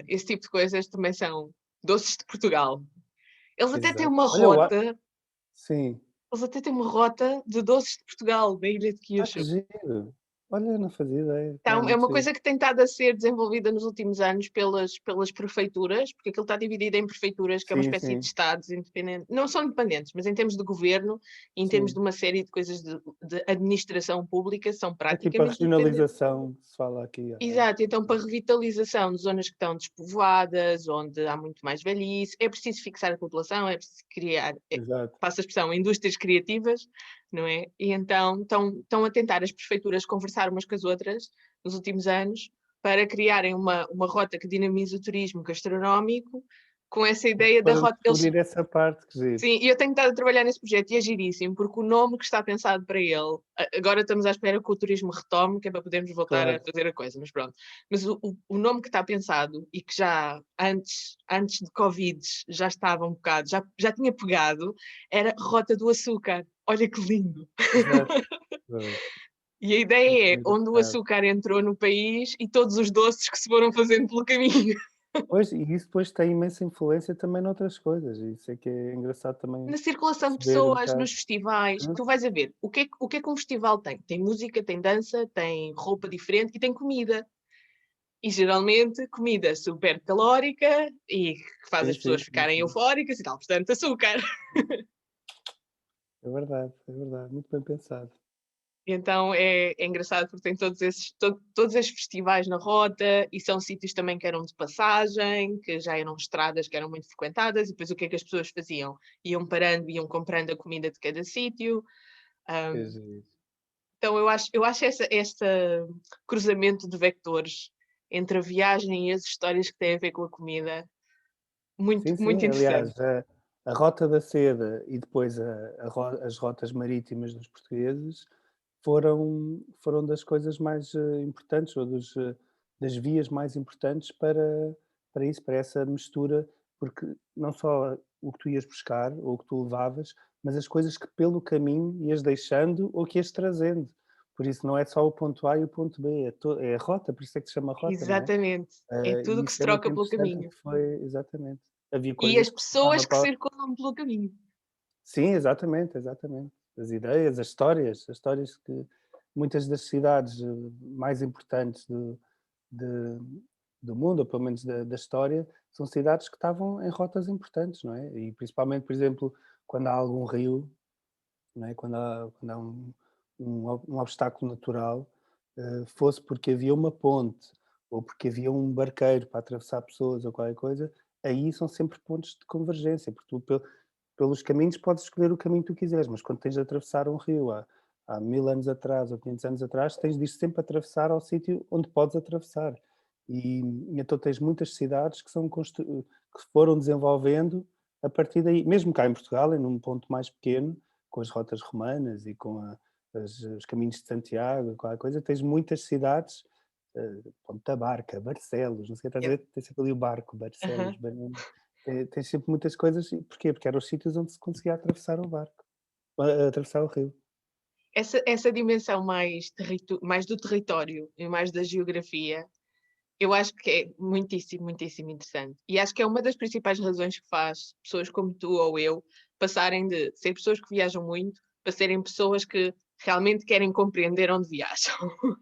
esse tipo de coisas também são doces de Portugal. Eles até têm Exato. uma Olha, rota, sim. eles até têm uma rota de doces de Portugal, da ilha de Ah, que Kyushu. giro. Olha, eu não fazia ideia. É Então, é muito uma giro. coisa que tem estado a ser desenvolvida nos últimos anos pelas prefeituras, porque aquilo está dividido em prefeituras, que é uma Sim, espécie de sim, estados independentes, não são independentes, mas em termos de governo, em termos de sim. uma série de coisas de administração pública, são É tipo a praticamente independentes. regionalização que se fala aqui. Exato, então para revitalização de zonas que estão despovoadas, onde há muito mais velhice, é preciso fixar a população, é preciso criar, Exato. passa a expressão, indústrias criativas, não é? E então estão a tentar as prefeituras conversar umas com as outras nos últimos anos para criarem uma rota que dinamize o turismo gastronómico com essa ideia da Para rota. Eles, descobrir essa parte, que giro. sim, e eu tenho estado a trabalhar nesse projeto e é giríssimo, porque o nome que está pensado para ele, agora estamos à espera que o turismo retome, que é para podermos voltar a Claro. fazer a coisa, mas pronto. Mas o nome que está pensado e que já antes de Covid já estava um bocado, já tinha pegado, era Rota do Açúcar. Olha que lindo! Exato. Pois, E a muito ideia é onde o engraçado. açúcar entrou no país e todos os doces que se foram fazendo pelo caminho. Pois, e isso depois tem imensa influência também noutras coisas, e isso é que é engraçado também Na circulação de perceber um pessoas, bocado. nos festivais, Hum, tu vais a ver o que é que um festival tem? Tem música, tem dança, tem roupa diferente e tem comida. E geralmente comida super calórica e que faz sim, as sim, pessoas sim, ficarem sim. eufóricas e tal, portanto, açúcar. É verdade, muito bem pensado. E então é engraçado porque tem todos esses festivais na rota e são sítios também que eram de passagem, que já eram estradas que eram muito frequentadas, e depois o que é que as pessoas faziam? Iam parando, iam comprando a comida de cada sítio. É Um, giro. Então eu acho este cruzamento de vectores entre a viagem e as histórias que têm a ver com a comida muito, Sim, muito sim, interessante. aliás, a Rota da Seda e depois as rotas marítimas dos portugueses foram das coisas mais, importantes ou das vias mais importantes para isso, para essa mistura, porque não só o que tu ias buscar ou o que tu levavas, mas as coisas que pelo caminho ias deixando ou que ias trazendo. Por isso não é só o ponto A e o ponto B, é a rota, por isso é que se chama rota, não é? Exatamente. É E tudo que se isso é muito troca pelo interessante, caminho. que foi exatamente. Havia E as coisas que se pessoas levava que para circulam pelo caminho. sim, exatamente, exatamente. As ideias, as histórias que muitas das cidades, mais importantes de do mundo, ou pelo menos da história, são cidades que estavam em rotas importantes, não é? E principalmente, por exemplo, quando há algum rio, não é? Quando há um obstáculo natural, fosse porque havia uma ponte ou porque havia um barqueiro para atravessar pessoas ou qualquer coisa, aí são sempre pontos de convergência, porque tu pelos caminhos podes escolher o caminho que tu quiseres, mas quando tens de atravessar um rio há 1000 anos atrás ou 500 anos atrás, tens de ir sempre atravessar ao sítio onde podes atravessar. E então tens muitas cidades que foram desenvolvendo a partir daí, mesmo cá em Portugal, em um ponto mais pequeno, com as rotas romanas e com os caminhos de Santiago, qualquer coisa, tens muitas cidades, Ponta da Barca, Barcelos, não sei, estás a Yeah. ver? Tens sempre ali o barco, Barcelos, Aham. tens sempre muitas coisas, e porquê? Porque eram os sítios onde se conseguia atravessar o barco, atravessar o rio. Essa dimensão mais do território e mais da geografia, eu acho que é muitíssimo, muitíssimo interessante. E acho que é uma das principais razões que faz pessoas como tu ou eu passarem de ser pessoas que viajam muito para serem pessoas que realmente querem compreender onde viajam.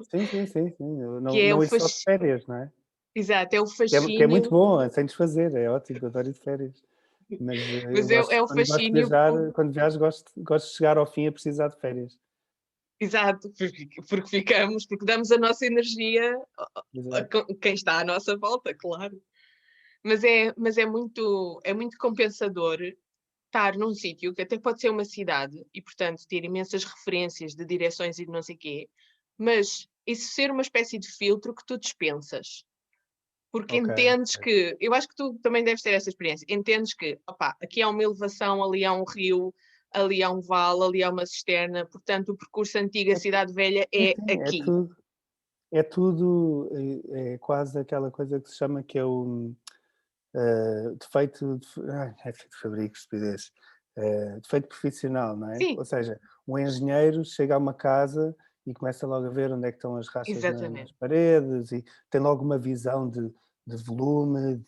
Sim, sim, sim, sim. Que Não, é o não ir só de fascínio, férias, não é? exato, é o Que é muito fascínio, bom, sem desfazer, é ótimo, eu adoro ir de férias. Mas eu mas é o quando gosto de fascínio. viajar, quando viajo, gosto de chegar ao fim a precisar de férias. Exato, porque damos a nossa energia a Exato. quem está à nossa volta, claro. Mas é muito compensador estar num sítio que até pode ser uma cidade e, portanto, ter imensas referências de direções e de não sei quê, mas isso ser uma espécie de filtro que tu dispensas. Porque Ok. entendes que, eu acho que tu também deves ter essa experiência, entendes que, opá, aqui há uma elevação, ali há um rio, ali há um vale, ali há uma cisterna, portanto o percurso antigo, a cidade velha Sim, é sim, aqui. é tudo, é quase aquela coisa que se chama que é o defeito é defeito de fabrico, estupidez. Defeito profissional, não é? Sim, Ou seja, um engenheiro chega a uma casa e começa logo a ver onde é que estão as rachas nas exatamente. paredes e tem logo uma visão de volume,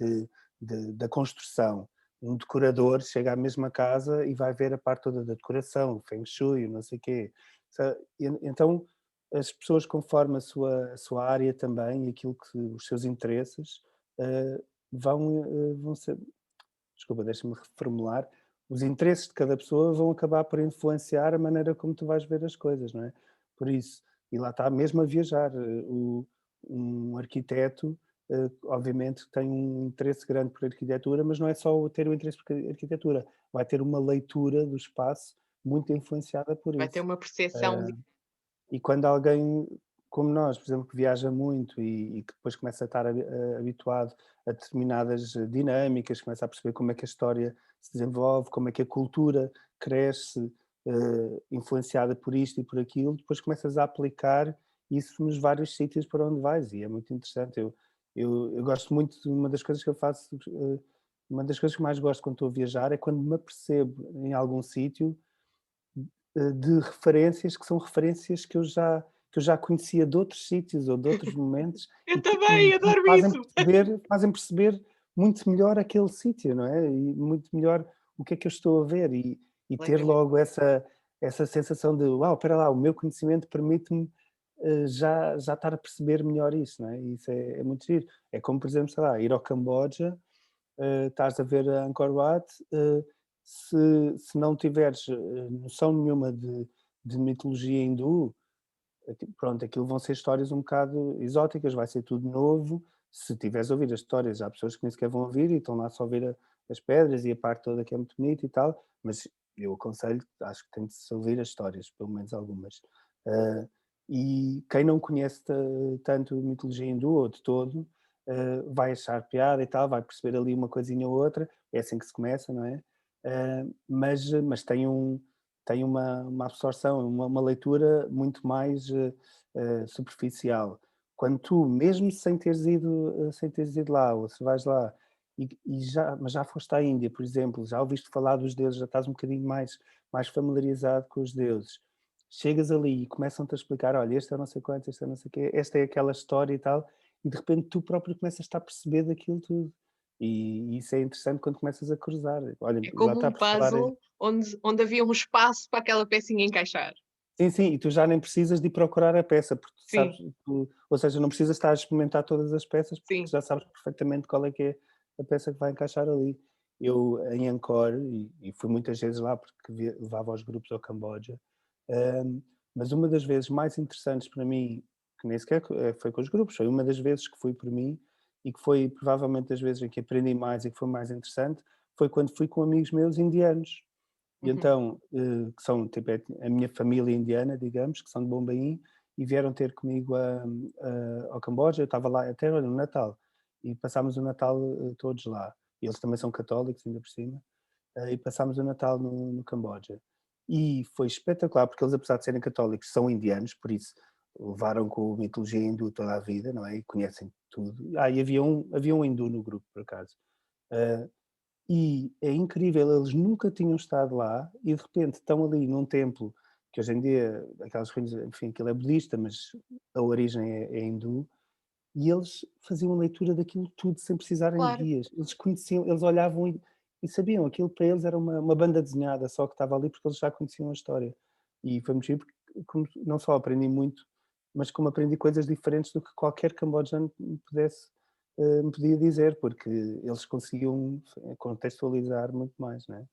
da construção. Um decorador chega à mesma casa e vai ver a parte toda da decoração, o feng shui, o não sei quê. Então, as pessoas conforme a sua área também e aquilo que os seus interesses, eh, vão ser, desculpa, deixa-me reformular, os interesses de cada pessoa vão acabar por influenciar a maneira como tu vais ver as coisas, não é? Por isso, e lá está mesmo a viajar, um arquiteto, obviamente tem um interesse grande por arquitetura, mas não é só o ter o interesse por arquitetura, vai ter uma leitura do espaço muito influenciada por Vai ter isso. uma percepção. Eh, e quando alguém como nós, por exemplo, que viaja muito e que depois começa a estar habituado a determinadas dinâmicas, começa a perceber como é que a história se desenvolve, como é que a cultura cresce, influenciada por isto e por aquilo, depois começas a aplicar isso nos vários sítios para onde vais e é muito interessante. Eu gosto muito de uma das coisas que eu faço, uma das coisas que mais gosto quando estou a viajar é quando me apercebo em algum sítio de referências que são referências que eu já conhecia de outros sítios ou de outros momentos Eu e também que me adoro fazem isso. perceber muito melhor aquele sítio, não é? E muito melhor o que é que eu estou a ver e ter Completamente. logo essa sensação de: "Uau, espera lá, o meu conhecimento permite-me, já estar a perceber melhor isso", não é? E isso é muito giro. É como, por exemplo, sei lá, ir ao Camboja, estás a ver a Angkor Wat, se não tiveres noção nenhuma de mitologia hindu, pronto, aquilo vão ser histórias um bocado exóticas, vai ser tudo novo. Se tiveres a ouvir as histórias, há pessoas que nem sequer vão ouvir e estão lá só a ver as pedras e a parte toda que é muito bonita e tal, mas eu aconselho, acho que tem de se ouvir as histórias, pelo menos algumas. Eh, e quem não conhece tanto mitologia hindu ou de todo, vai achar piada e tal, vai perceber ali uma coisinha ou outra, é assim que se começa, não é? Mas tem uma absorção, uma leitura muito mais superficial. Quando tu, mesmo sem teres ido lá, ou se vais lá, mas já foste à Índia, por exemplo, já ouviste falar dos deuses, já estás um bocadinho mais familiarizado com os deuses. Chegas ali e começam-te a explicar, olha, este é não sei quanto, este é não sei o quê, esta é aquela história e tal, e de repente tu próprio começas a perceber daquilo tudo. E isso é interessante quando começas a cruzar. Olha, É lá como está um por falar em. puzzle onde havia um espaço para aquela pecinha encaixar. Sim, sim, e tu já nem precisas de ir procurar a peça, porque tu sabes, Sim, ou seja, não precisas estar a experimentar todas as peças, porque sim. já sabes perfeitamente qual é que é a peça que vai encaixar ali. Eu em Angkor, e fui muitas vezes lá porque levava os grupos ao Camboja, mas uma das vezes mais interessantes para mim, que nem sequer foi com os grupos, foi uma das vezes que fui por mim e que foi provavelmente das vezes em que aprendi mais e que foi mais interessante, foi quando fui com amigos meus indianos. E Uhum. então, que são tipo a minha família indiana, digamos, que são de Bombaim, e vieram ter comigo ao Camboja. Eu estava lá até olha, no Natal, e passámos o Natal todos lá. E eles também são católicos, ainda por cima, e passámos o Natal no Camboja. E foi espetacular, porque eles, apesar de serem católicos, são indianos, por isso levaram com a mitologia hindu toda a vida, não é? E conhecem tudo. E havia um hindu no grupo, por acaso. Eh, e é incrível, eles nunca tinham estado lá e de repente estão ali num templo que hoje em dia, aquelas ruínas, enfim, aquilo é budista, mas a origem é hindu, e eles faziam a leitura daquilo tudo sem precisarem de Claro. guias. Eles conheciam, eles olhavam e sabiam, aquilo para eles era uma banda desenhada só que estava ali porque eles já conheciam a história. E foi muito giro porque não só aprendi muito, mas como aprendi coisas diferentes do que qualquer cambodjano me podia dizer, porque eles conseguiam contextualizar muito mais, não é?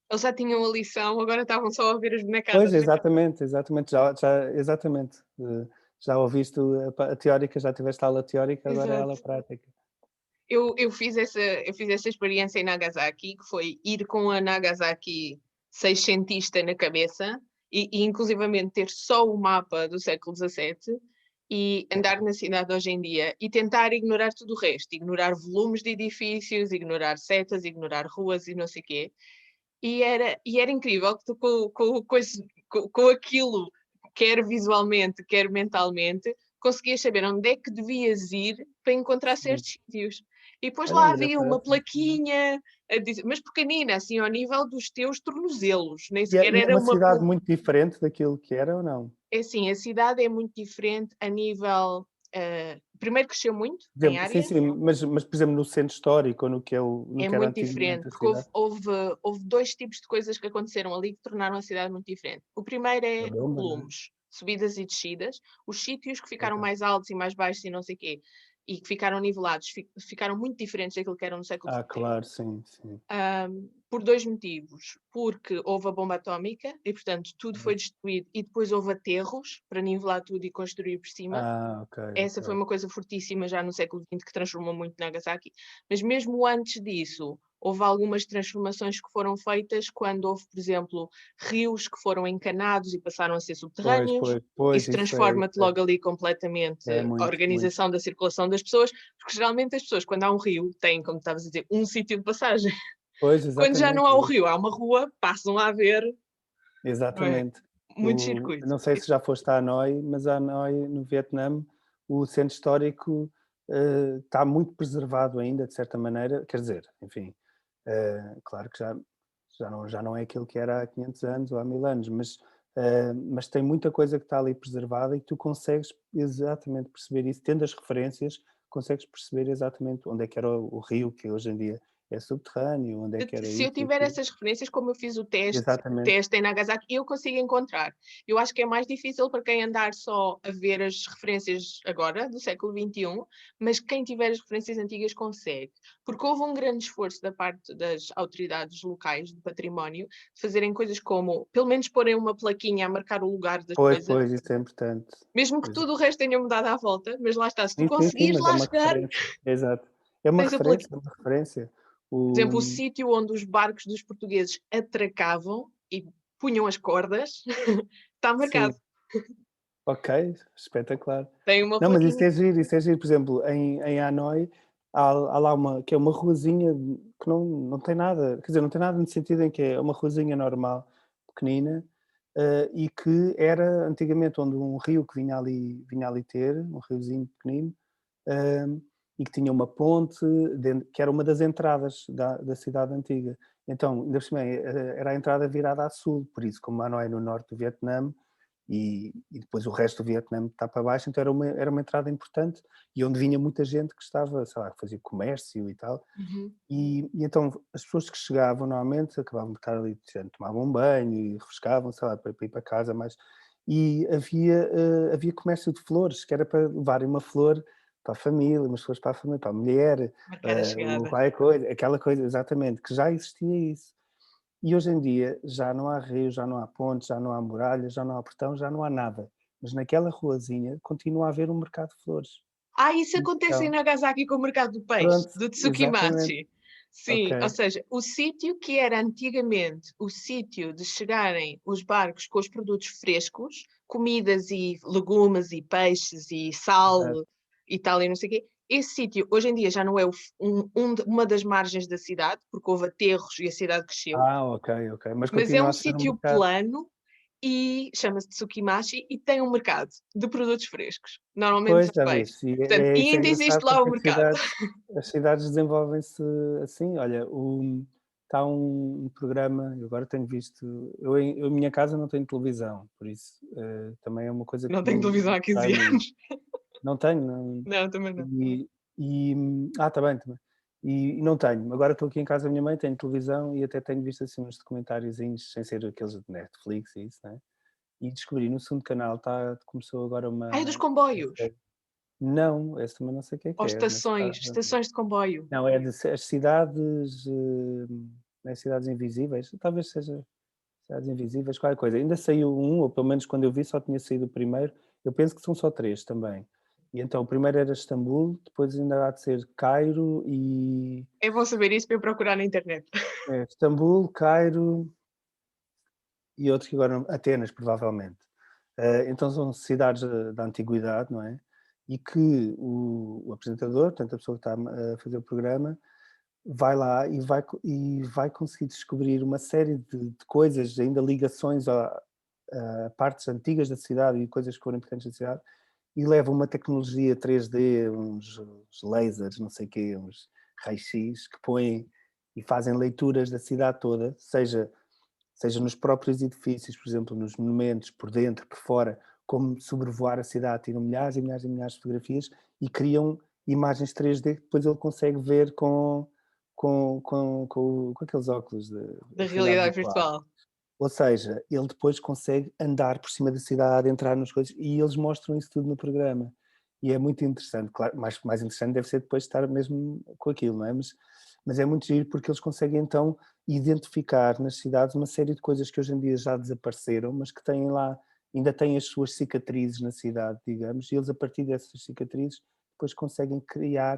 Eles já tinham a lição, agora estavam só a ver as Pois, bonecadas. exatamente, exatamente. Já ouviste a teórica, já tiveste a aula teórica, agora é a aula Exato. prática. Eu fiz essa experiência em Nagasaki, que foi ir com a Nagasaki seiscentista na cabeça e inclusivamente ter só o mapa do século XVII e andar na cidade hoje em dia e tentar ignorar tudo o resto, ignorar volumes de edifícios, ignorar setas, ignorar ruas e não sei o quê. e era incrível que tu com aquilo, quer visualmente, quer mentalmente, conseguias saber onde é que devias ir para encontrar Sim. certos sítios. E depois Olha, lá havia uma engraçado. plaquinha, a dizer, mas pequenina, assim, ao nível dos teus tornozelos, nem E é sequer e é era uma uma. cidade muito diferente daquilo que era ou não? É assim, a cidade é muito diferente a nível. Primeiro cresceu muito Por em exemplo, sim, área. sim, mas por exemplo no centro histórico ou no É que era muito diferente, antigamente a porque cidade? houve dois tipos de coisas que aconteceram ali que tornaram a cidade muito diferente. O primeiro A é bomba, não é? volumes, subidas e descidas. Os sítios que ficaram Ok. mais altos e mais baixos e não sei quê, e que ficaram nivelados, ficaram muito diferentes daquilo que eram no século Ah, XVII. claro, sim, sim. Por dois motivos. Porque houve a bomba atómica e, portanto, tudo foi Uhum. destruído e depois houve aterros para nivelar tudo e construir por cima. Ah, ok, Essa foi ok. uma coisa fortíssima já no século XX que transformou muito Nagasaki. Mas mesmo antes disso, houve algumas transformações que foram feitas quando houve, por exemplo, rios que foram encanados e passaram a ser Pois, subterrâneos. pois, pois, Isso transforma-te logo ali completamente é a muito, muito. organização da circulação das pessoas, porque geralmente as pessoas, quando há um rio, têm, como estavas a dizer, um sítio de passagem. Pois, Quando já não há o exatamente. rio, há uma rua, passam a haver, não é? Exatamente. Muitos circuitos. Não sei se já foste a Hanoi, mas a Hanoi, no Vietnã, o centro histórico, está muito preservado ainda, de certa maneira. Quer dizer, enfim, claro que já não é aquilo que era há 500 anos ou há 1000 anos, mas tem muita coisa que está ali preservada e tu consegues exatamente perceber isso. Tendo as referências, consegues perceber exatamente onde é que era o rio, que hoje em dia é subterrâneo, onde é que era Se eu isso e tiver aquilo. essas referências, como eu fiz o Exatamente. teste em Nagasaki, eu consigo encontrar. Eu acho que é mais difícil para quem andar só a ver as referências agora, do século XXI, mas quem tiver as referências antigas consegue. Porque houve um grande esforço da parte das autoridades locais do património de fazerem coisas como, pelo menos porem uma plaquinha a marcar o lugar das Pois, coisas, pois, isso é importante. mesmo que Pois tudo o resto tenha mudado à volta, mas lá está, se tu sim, sim, sim, conseguires mas é lá uma chegar, referência. Exato. É uma tens a referência, plaquinha. é uma referência. Por exemplo, o O sítio onde os barcos dos portugueses atracavam e punham as cordas está marcado. sim, ok, espetacular. Tem uma Não, mas plaquinha. isso é giro. Por exemplo, em Hanoi, há lá uma que é uma ruazinha que não tem nada, quer dizer, não tem nada no sentido em que é uma ruazinha normal, pequenina, e que era antigamente onde um rio que vinha ali ter, um riozinho pequenino, e que tinha uma ponte que era uma das entradas da cidade antiga. Então, ainda por cima, era a entrada virada a sul, por isso, como Hanoi é no norte do Vietnã, e depois o resto do Vietnã está para baixo, então era uma entrada importante e onde vinha muita gente que estava, sei lá, que fazia comércio e tal. Uhum. E então as pessoas que chegavam normalmente acabavam de estar ali, tomavam um banho e refrescavam, sei lá, para ir para casa, mas e havia comércio de flores, que era para levarem uma flor para a família, umas flores para a família, para a mulher, Marcar a ou chegada. qualquer coisa, aquela coisa, exatamente, que já existia isso. E hoje em dia já não há rios, já não há pontes, já não há muralhas, já não há portão, já não há nada. Mas naquela ruazinha continua a haver um mercado de flores. Isso acontece em Então, Nagasaki com o mercado do peixe, pronto, do exatamente. Tsukimachi. Sim, ou Ok. seja, o sítio que era antigamente o sítio de chegarem os barcos com os produtos frescos, comidas e legumes e peixes e sal Exato. e tal e não sei o quê, esse sítio hoje em dia já não é uma das margens da cidade, porque houve aterros e a cidade cresceu, Ah, ok, ok. Mas mas é continua um a ser um sítio mercado. plano e chama-se Tsukimachi e tem um mercado de produtos frescos, normalmente Pois, de já peixe. viste. Portanto, e Isso é ainda existe engraçado lá o porque mercado. as cidades desenvolvem-se assim. Olha, está um programa, eu agora tenho visto. Em minha casa não tenho televisão, por isso também é uma coisa Não que tenho me televisão há distrai 15 muito. anos. Não tenho, não. Não, também não. Está bem, também. E não tenho. Agora estou aqui em casa da minha mãe, tenho televisão e até tenho visto assim uns documentáriozinhos, sem ser aqueles de Netflix e isso, né? E descobri no segundo canal, começou agora É dos uma comboios. série. Não, esse também não sei o que Ou é, mas está. estações de comboio. Não, é as cidades, não é cidades invisíveis, talvez seja cidades invisíveis, qualquer coisa. Ainda saiu um, ou pelo menos quando eu vi só tinha saído o primeiro. Eu penso que são só três também. E então o primeiro era Istambul, depois ainda há de ser Cairo e É bom saber isso para eu procurar na internet. Istambul, Cairo e outro que agora Atenas, provavelmente. Então são cidades da antiguidade, não é? E que o apresentador, portanto a pessoa que está a fazer o programa, vai lá e vai conseguir descobrir uma série de coisas, ainda ligações a partes antigas da cidade e coisas que foram importantes da cidade, e leva uma tecnologia 3D, uns lasers, não sei o quê, uns raios-x, que põem e fazem leituras da cidade toda, seja nos próprios edifícios, por exemplo, nos monumentos, por dentro, por fora, como sobrevoar a cidade, tiram milhares e milhares e milhares de fotografias e criam imagens 3D que depois ele consegue ver com aqueles óculos de Da realidade realidade virtual. virtual. Ou seja, ele depois consegue andar por cima da cidade, entrar nas coisas, e eles mostram isso tudo no programa. E é muito interessante, claro, mais interessante deve ser depois estar mesmo com aquilo, não é? Mas é muito giro porque eles conseguem então identificar nas cidades uma série de coisas que hoje em dia já desapareceram, mas que têm lá, ainda têm as suas cicatrizes na cidade, digamos, e eles a partir dessas cicatrizes depois conseguem criar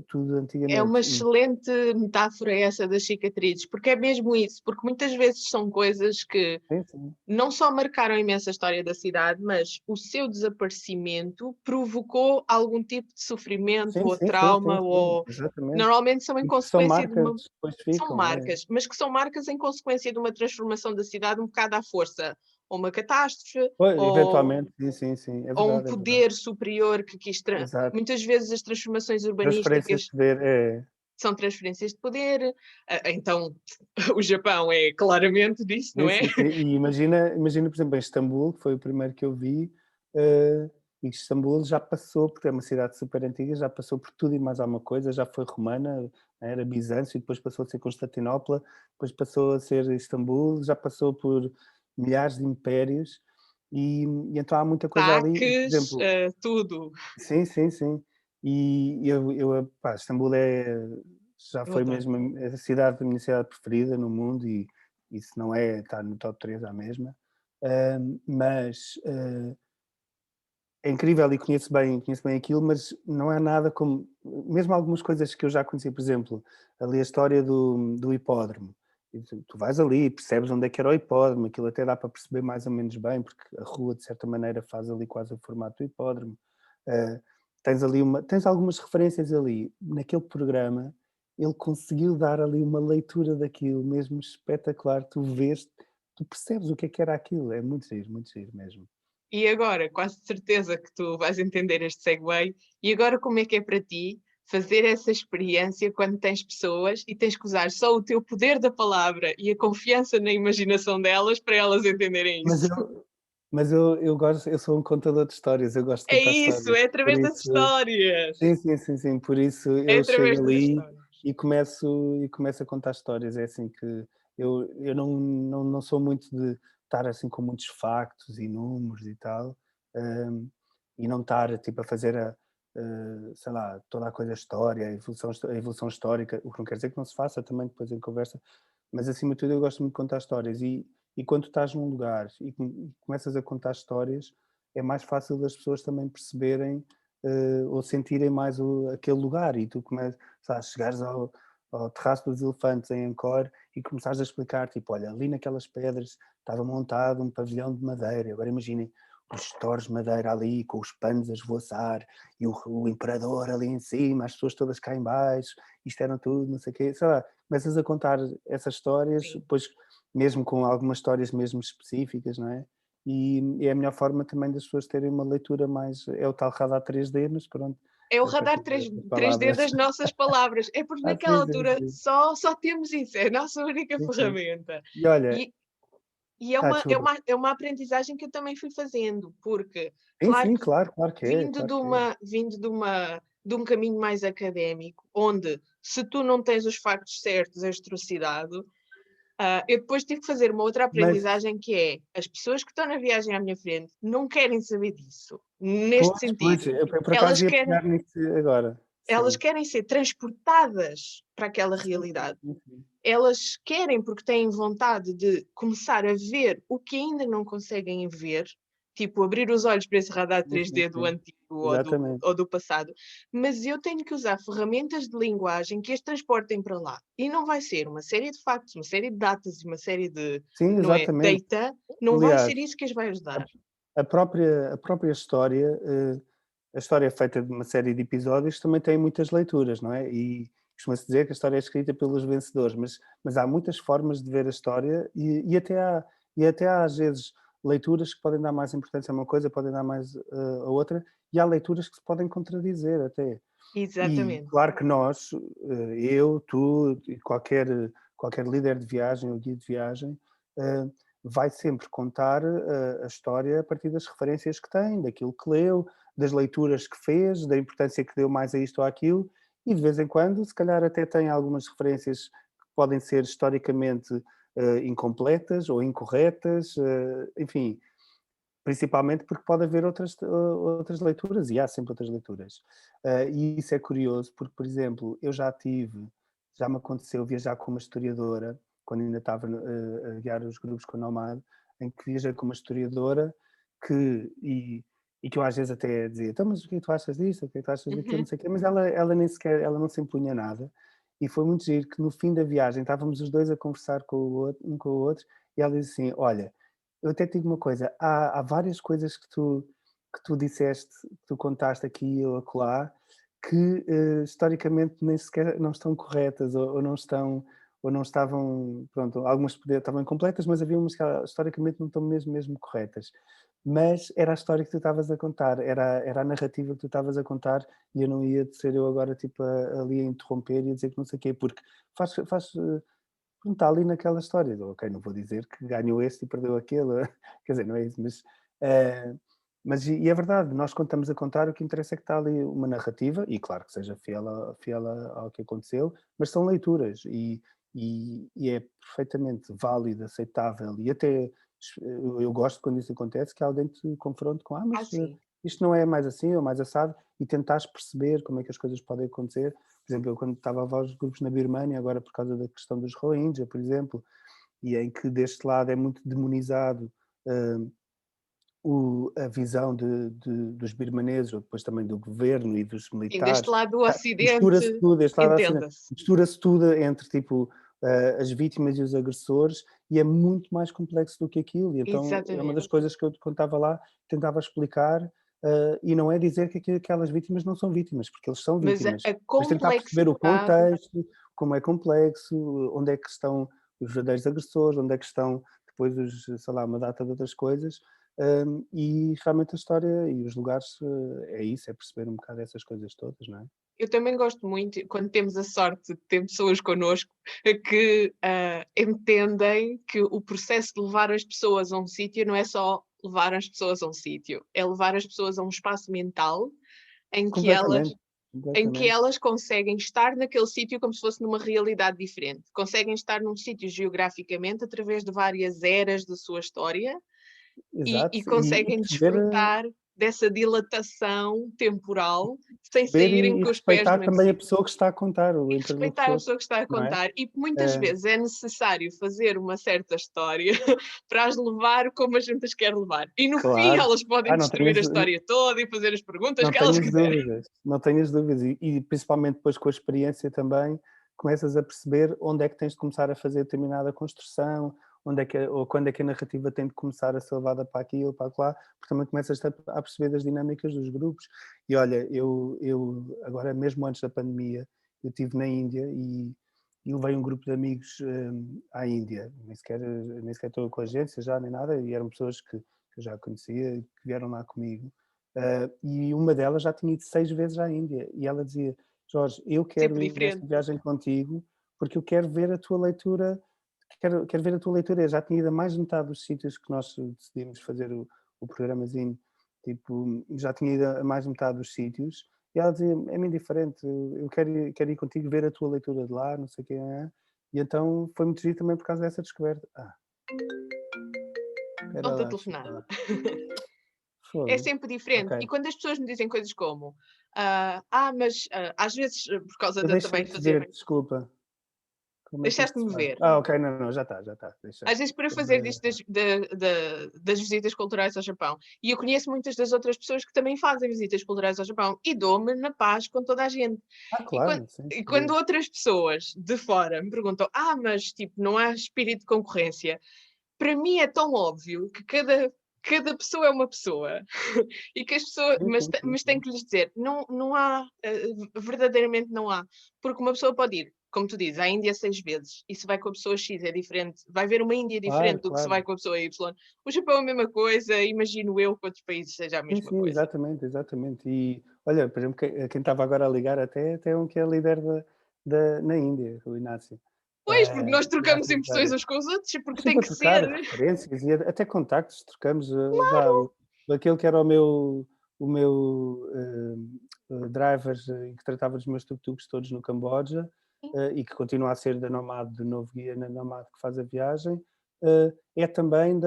tudo É uma antigamente. excelente metáfora essa das cicatrizes, porque é mesmo isso, porque muitas vezes são coisas que Sim, sim. não só marcaram imensa história da cidade, mas o seu desaparecimento provocou algum tipo de sofrimento Sim, ou sim, sim, sim, trauma, sim, ou exatamente. normalmente são em E que são consequência de marcas, uma. depois São ficam, marcas, mas que são marcas em consequência de uma transformação da cidade um bocado à força, ou uma catástrofe, pois, ou, eventualmente, sim, sim, sim, ou um é verdade. poder superior que quis. Exato. Muitas vezes as transformações Transferências de urbanísticas poder, é. são transferências de poder, então o Japão é claramente disso, não Sim, é? sim, sim. E imagina, por exemplo, em Istambul, que foi o primeiro que eu vi, e Istambul já passou, porque é uma cidade super antiga, já passou por tudo e mais alguma coisa, já foi romana, era Bizâncio, e depois passou a ser Constantinopla, depois passou a ser Istambul, já passou por milhares de impérios, e então há muita coisa ali, e, por Saques, exemplo, tudo. sim, sim, sim. E pá, Istambul já Eu foi adoro. mesmo a cidade da minha cidade preferida no mundo e se não é, está no top 3 à mesma. Mas, é incrível e conheço bem aquilo, mas não é nada como mesmo algumas coisas que eu já conheci, por exemplo, ali a história do hipódromo. E tu vais ali e percebes onde é que era o hipódromo, aquilo até dá para perceber mais ou menos bem, porque a rua, de certa maneira, faz ali quase o formato do hipódromo. Ah, tens algumas referências ali. Naquele programa, ele conseguiu dar ali uma leitura daquilo mesmo espetacular. Tu vês, tu percebes o que era aquilo. É muito giro mesmo. E agora, quase de certeza que tu vais entender este segue. E agora, como é que é para ti fazer essa experiência quando tens pessoas e tens que usar só o teu poder da palavra e a confiança na imaginação delas para elas entenderem Mas isso? eu eu gosto, eu sou um contador de histórias, eu gosto de É contar isso, histórias, é por através das isso histórias. sim, sim, sim, sim, por isso É eu através chego das ali histórias. e começo a contar histórias, é assim que eu não sou muito de estar assim com muitos factos e números e tal, e não estar tipo a fazer sei lá, toda a coisa história, a evolução histórica, o que não quer dizer que não se faça também depois em conversa, mas acima de tudo eu gosto muito de contar histórias e quando tu estás num lugar e começas a contar histórias, é mais fácil das pessoas também perceberem, ou sentirem mais aquele lugar e tu começas, sabes, chegares ao Terraço dos Elefantes em Angkor e começares a explicar, tipo, olha, ali naquelas pedras estava montado um pavilhão de madeira, agora imaginem os torres de madeira ali, com os panos a esvoaçar, e o imperador ali em cima, as pessoas todas cá em baixo, isto eram tudo, não sei o quê, sei lá, começas a contar essas histórias, Sim. depois mesmo com algumas histórias mesmo específicas, não é? E é a melhor forma também das pessoas terem uma leitura mais, é o tal radar 3D, mas pronto, É o a radar partir 3, das 3D palavras. das nossas palavras. É porque Ah, naquela sim, sim, altura sim, só temos isso, é a nossa única sim, sim. ferramenta. E olha, E, e desculpa. é uma aprendizagem que eu também fui fazendo, porque, Sim, claro sim, que claro que é, claro que é. vindo de um caminho mais académico, onde se tu não tens os factos certos, és trucidado, eu depois tive que fazer uma outra Mas, aprendizagem que é, as pessoas que estão na viagem à minha frente não querem saber disso, neste pois, sentido. eu por Elas acaso ia querem, pegar nisso agora. elas Sim. querem ser transportadas para aquela Sim, sim, realidade. sim, sim. Elas querem porque têm vontade de começar a ver o que ainda não conseguem ver, tipo abrir os olhos para esse radar Sim, sim, 3D do sim. antigo Exatamente. ou do passado, mas eu tenho que usar ferramentas de linguagem que as transportem para lá. E não vai ser uma série de factos, uma série de datas e uma série de, Sim, não é, exatamente. data, não vai Aliás, ser isso que as vai ajudar. a própria história, a história é feita de uma série de episódios, também tem muitas leituras, não é? E costuma-se dizer que a história é escrita pelos vencedores, mas há muitas formas de ver a história e até há às vezes leituras que podem dar mais importância a uma coisa, podem dar mais a outra, e há leituras que se podem contradizer até. E Exatamente. claro que nós, eu, tu e qualquer líder de viagem ou guia de viagem, eh, vai sempre contar a história a partir das referências que tem, daquilo que leu, das leituras que fez, da importância que deu mais a isto ou àquilo, e de vez em quando, se calhar até tem algumas referências que podem ser historicamente incompletas ou incorretas, enfim, principalmente porque pode haver outras leituras, e há sempre outras leituras. E isso é curioso, porque, por exemplo, já me aconteceu viajar com uma historiadora, quando ainda estava a guiar os grupos com o Nomad, em que viajei com uma historiadora e que eu às vezes até dizia, então, mas o que é que tu achas disso? O que é que tu achas daquilo? Não Uhum. sei o quê, mas ela nem sequer, ela não se impunha nada. E foi muito giro que no fim da viagem estávamos os dois a conversar um com o outro, e ela disse assim, olha, eu até te digo uma coisa, há várias coisas que tu disseste, que tu contaste aqui ou acolá, que historicamente nem sequer não estão corretas ou não estavam, pronto, algumas estavam incompletas, mas havia umas que historicamente não estão mesmo corretas. Mas era a história que tu estavas a contar, era a narrativa que tu estavas a contar e eu não ia ser eu agora tipo ali a interromper e a dizer que não sei o quê, porque faz não está ali naquela história. Ok, não vou dizer que ganhou este e perdeu aquele, quer dizer, não é isso, eh, e é verdade, nós quando estamos a contar, o que interessa é que está ali uma narrativa, e claro que seja fiel ao que aconteceu, mas são leituras e é perfeitamente válido, aceitável e até eu gosto quando isso acontece, que alguém te confronte com, Ah, mas sim. isto não é mais assim ou mais assado, e tentares perceber como é que as coisas podem acontecer. Por exemplo, eu quando estava a levar os grupos na Birmânia, agora por causa da questão dos Rohingya, por exemplo, e em que deste lado é muito demonizado uh, a visão dos birmaneses, ou depois também do governo e dos Sim, deste militares. lado do Mistura-se Ocidente, tudo, este lado assim, entenda-se. mistura-se tudo entre tipo as vítimas e os agressores, e é muito mais complexo do que aquilo. E então é uma das Exatamente. coisas que eu contava lá, tentava explicar, e não é dizer que aquelas vítimas não são vítimas, porque eles são Mas a vítimas, mas tentar perceber o complexidade, contexto, como é complexo, onde é que estão os verdadeiros agressores, onde é que estão depois sei lá, uma data de outras coisas. E realmente a história e os lugares é isso, é perceber um bocado essas coisas todas, não é? eu também gosto muito quando temos a sorte de ter pessoas connosco que entendem que o processo de levar as pessoas a um sítio não é só levar as pessoas a um sítio, é levar as pessoas a um espaço mental em que elas Completamente, em que completamente. elas conseguem estar naquele sítio como se fosse numa realidade diferente. Conseguem estar num sítio geograficamente através de várias eras da sua história e Exato, e conseguem perceber, desfrutar dessa dilatação temporal sem perceber saírem e com os pés do respeitar mesmo também a sítio. pessoa que está a contar, o E respeitar a interlocutor, pessoa que está a não é? contar. E muitas Eh, vezes é necessário fazer uma certa história para as levar como a gente as quer levar. E no fim claro. elas podem Não destruir a tenhas história toda e fazer as perguntas não que elas tenhas quiserem. dúvidas, não tenhas dúvidas. E principalmente depois com a experiência também, começas a perceber onde é que tens de começar a fazer determinada construção, onde é que ou quando é que a narrativa tem de começar a ser levada para aqui ou para lá, porque também começas a perceber das dinâmicas dos grupos. E olha, eu agora mesmo antes da pandemia, eu estive na Índia e levei um grupo de amigos à Índia, nem sequer estou com a agência já nem nada, e eram pessoas que eu já conhecia, que vieram lá comigo. E uma delas já tinha ido 6 vezes à Índia e ela dizia: "Jorge, eu quero Sempre ir nesta diferente. viagem contigo, porque eu quero ver a tua leitura, quero ver a tua leitura". Eu já tinha ido a mais de metade dos sítios que nós decidimos fazer o programazinho, tipo, já tinha ido a mais de metade dos sítios, e ela dizia: "É-me indiferente, eu quero ir contigo ver a tua leitura de lá, não sei o quê". E então foi muito giro também por causa dessa descoberta. Espera Estão-te a lá, desculpa telefonar. lá. É Fogo. sempre Ok. diferente. E quando as pessoas me dizem coisas como, mas às vezes, por causa Eu de eu também deixei-te fazer, ver, desculpa. Como é que isto se deixaste-me faz? ver. Ok, não, já está, deixei. Às vezes para Agora fazer já disto está. das visitas culturais ao Japão. E eu conheço muitas das outras pessoas que também fazem visitas culturais ao Japão e dou-me na paz com toda a gente. E quando, Claro, sim, e sem quando dúvida. outras pessoas de fora me perguntam, mas tipo, não há espírito de concorrência, para mim é tão óbvio que cada cada pessoa é uma pessoa e que as pessoas, Sim, sim, sim, mas tem sim. que lhes dizer, não há, verdadeiramente não há, porque uma pessoa pode ir, como tu dizes, à Índia 6 vezes, e se vai com a pessoa X é diferente, vai ver uma Índia Claro, diferente do que se claro. vai com a pessoa Y. O Japão é a mesma coisa, imagino eu que outros países seja a Sim, mesma sim, coisa. exatamente, exatamente. E olha, por exemplo, quem estava agora a ligar até um que é líder na Índia, o Inácio. Pois, porque nós trocamos Inácio impressões Ferreira. uns com os outros, porque Sempre tem a que ser. trocar referências e até contactos, trocamos, vá, aquele que era o meu driver, e que tratava dos meus tuk-tuks todos no Camboja, e que continua a ser da Nomad, do novo guia na Nomad que faz a viagem, é também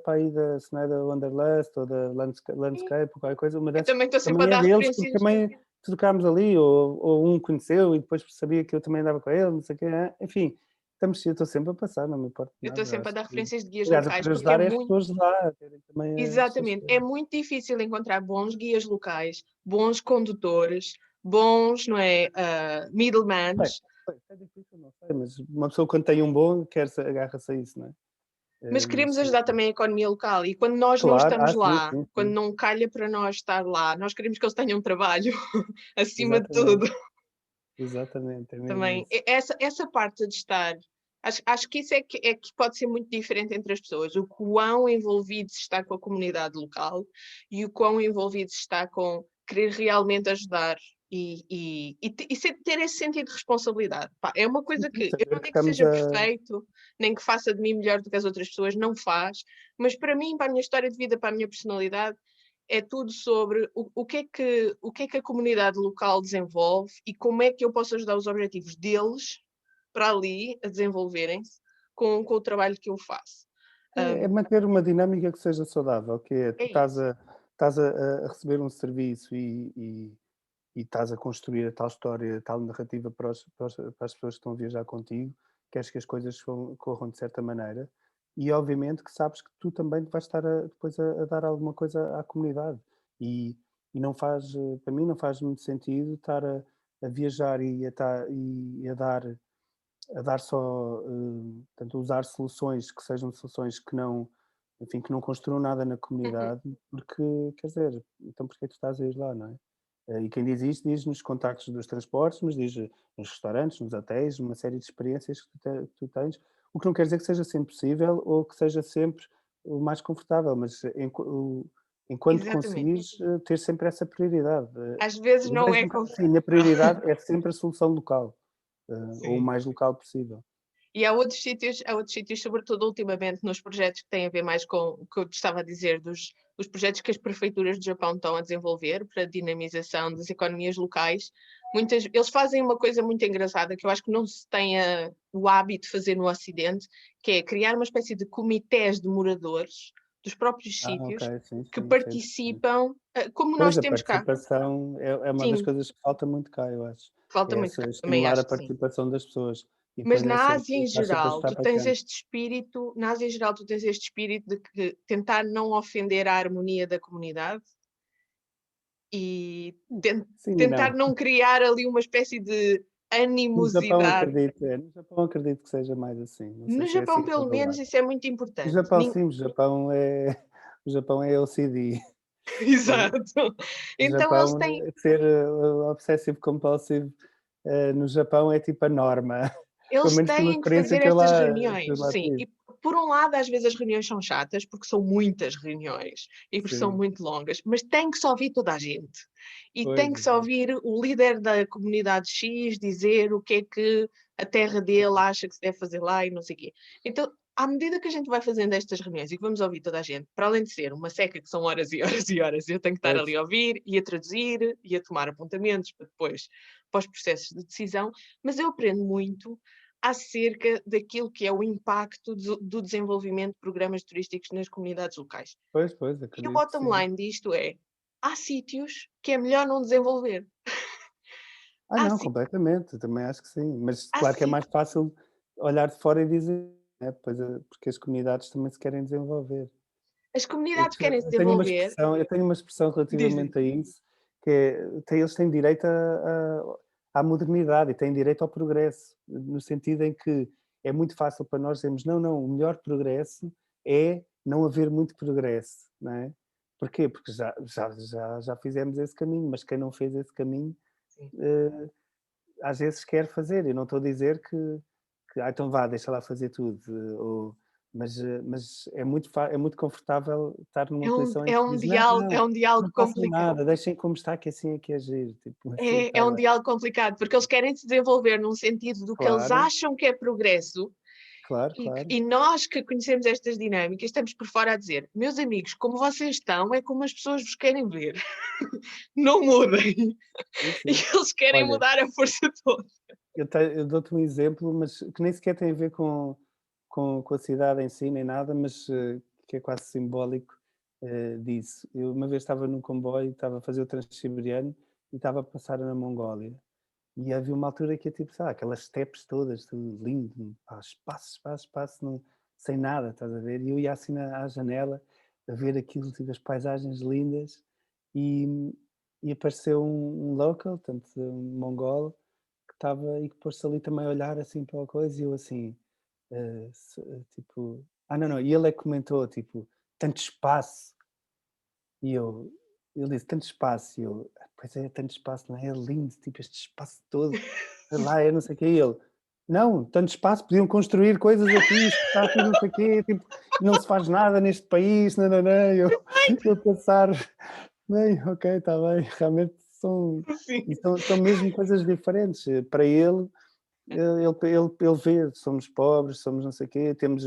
aí se não é da Wanderlust ou da Landscape ou qualquer coisa, uma Eu dessas, também estou sempre a também é dar deles, porque referências. também trocámos ali, ou um conheceu e depois sabia que eu também andava com ele, não sei o quê, enfim, eu estou sempre a passar, não me importa Eu estou nada, sempre a acho dar que referências de guias aliás, eu locais, quero porque é ajudar as muito. pessoas lá a terem também as suas Exatamente, é coisas. muito difícil encontrar bons guias locais, bons condutores, bons, não é, Bem, middlemans, é difícil, não sei, mas uma pessoa quando tem um bom agarra-se a isso, não é? mas queremos Mas ajudar também a economia local e quando nós não claro, estamos sim, lá, sim, quando sim, não calha para nós estar lá, nós queremos que eles tenham trabalho acima de exatamente, tudo. exatamente, é mesmo Também, isso. essa parte de estar, acho que isso é que pode ser muito diferente entre as pessoas, o quão envolvido se está com a comunidade local e o quão envolvido se está com querer realmente ajudar e ter esse sentido de responsabilidade. Pá, é uma Sim, coisa sim, que eu saber não que digo que estamos seja a perfeito, nem que faça de mim melhor do que as outras pessoas, não faz, mas para mim, para a minha história de vida, para a minha personalidade, é tudo sobre o que é que a comunidade local desenvolve e como é que eu posso ajudar os objetivos deles para ali a desenvolverem-se com o trabalho que eu faço. é Um, manter uma dinâmica que seja saudável, que é, é tu isso. estás a receber um serviço e estás a construir a tal história, a tal narrativa para as pessoas que estão a viajar contigo, queres que as coisas corram de certa maneira e obviamente que sabes que tu também vais estar depois a dar alguma coisa à comunidade e, e não faz, para mim não faz muito sentido estar a viajar e a dar só, portanto, usar soluções que sejam soluções que não, enfim, que não construam nada na Uhum. comunidade, porque, quer dizer, então porque é que tu estás a ir lá, não é? E quem diz isto diz nos contactos dos transportes, mas diz nos restaurantes, nos hotéis, uma série de experiências que tu tens, o que não quer dizer que seja sempre possível ou que seja sempre o mais confortável, mas enquanto Exatamente. conseguires ter sempre essa prioridade. Às vezes não é Mesmo que confortável. sim, a prioridade é sempre a solução local, ou o Sim. mais local possível. E há outros sítios, sobretudo ultimamente, nos projetos que têm a ver mais com o que eu te estava a dizer, os projetos que as prefeituras do Japão estão a desenvolver para a dinamização das economias locais. Eles fazem uma coisa muito engraçada que eu acho que não se tem o hábito de fazer no Ocidente, que é criar uma espécie de comitês de moradores dos próprios Ok, sítios sim, que sim, isso é interessante. participam, como Pois, nós a temos cá. participação é uma das Sim, coisas que falta muito cá, eu acho. falta É muito cá, essa também estimular a acho que sim. participação das pessoas e Mas depois é na sempre Ásia em faz sempre geral, ajustar tu para tens canto. este espírito, na Ásia em geral, tu tens este espírito de que tentar não ofender a harmonia da comunidade e Sim e tentar não. não criar ali uma espécie de animosidade. No Japão acredito que seja mais assim, não sei No se é assim Japão, em pelo todo o menos, lado. isso é muito No importante. Japão sim, o Japão é OCD. O Exato. o Então eles Japão, têm, ser obsessive compulsive, no Japão é tipo a norma, pelo Eles menos pela têm que experiência fazer que estas eu reuniões, lá sim. tive. E por um lado, às vezes as reuniões são chatas, porque são muitas reuniões e porque são Sim, muito longas, mas tem que só ouvir toda a gente. E pois, tem que só exato. ouvir o líder da comunidade X dizer o que é que a terra dele acha que se deve fazer lá e não sei o quê. Então, à medida que a gente vai fazendo estas reuniões e que vamos ouvir toda a gente, para além de ser uma seca que são horas e horas e horas, eu tenho que estar ali Pois. a ouvir e a traduzir e a tomar apontamentos para depois, para os processos de decisão, mas eu aprendo muito acerca daquilo que é o impacto do desenvolvimento de programas turísticos nas comunidades locais. Pois, pois, E o acredito que bottom sim. line disto é: há sítios que é melhor não desenvolver. Há, Não, sí- completamente, também acho que sim, mas há claro que é mais sítios. fácil olhar de fora e dizer, né, pois, porque as comunidades também se querem desenvolver. As comunidades querem se Eu tenho uma desenvolver. expressão eu tenho uma expressão Diz, diz. relativamente a isso, que é, eles têm direito à modernidade e têm direito ao progresso, no sentido em que é muito fácil para nós dizermos: "Não, não, o melhor progresso é não haver muito progresso, não é? Porquê? Porque já fizemos esse caminho, mas quem não fez esse caminho, sim. eh, às vezes quer fazer. Eu não estou a dizer que então vá, deixa lá fazer tudo, mas é muito confortável estar numa posição em que diz: "Não, É não, um diálogo não façam complicado. nada, deixem como está que assim é que é giro", tipo assim, É está um bem. diálogo complicado, porque eles querem se desenvolver num sentido do que eles Claro, acham que é progresso, claro, e claro. e nós que conhecemos estas dinâmicas estamos por fora a dizer: "Meus amigos, como vocês estão é como as pessoas vos querem ver, não mudem". Sim, E sim. eles querem Olha, mudar a força toda. eu dou-te um exemplo, mas que nem sequer tem a ver com a cidade em si nem nada, mas, que é quase simbólico, disso. Eu uma vez estava num comboio, estava a fazer o Transiberiano e estava a passar na Mongólia. E havia uma altura que é tipo, sei lá, aquelas steppes todas, tudo lindo, pá, espaço, espaço, espaço, não, sem nada, estás a ver? E eu ia assim à janela a ver aquilo, tipo, as paisagens lindas e, e apareceu um local, portanto, um mongol, que estava e que pôs-se ali também a olhar assim para a coisa e eu assim, tipo, não, não, e ele é que comentou, tipo, tanto espaço, e ele disse: "Tanto espaço", e eu: "Pois é, tanto espaço, não é? É lindo, tipo, este espaço todo, sei lá, é não sei o quê", e ele: "Não, tanto espaço, podiam construir coisas aqui, isto está tudo não sei o quê, tipo, não se faz nada neste país, nã-nã-nã", eu a pensar: "Bem, ok, está bem", realmente Sim. são mesmo coisas diferentes. Para ele, ele vê, somos pobres, somos não sei o quê, temos,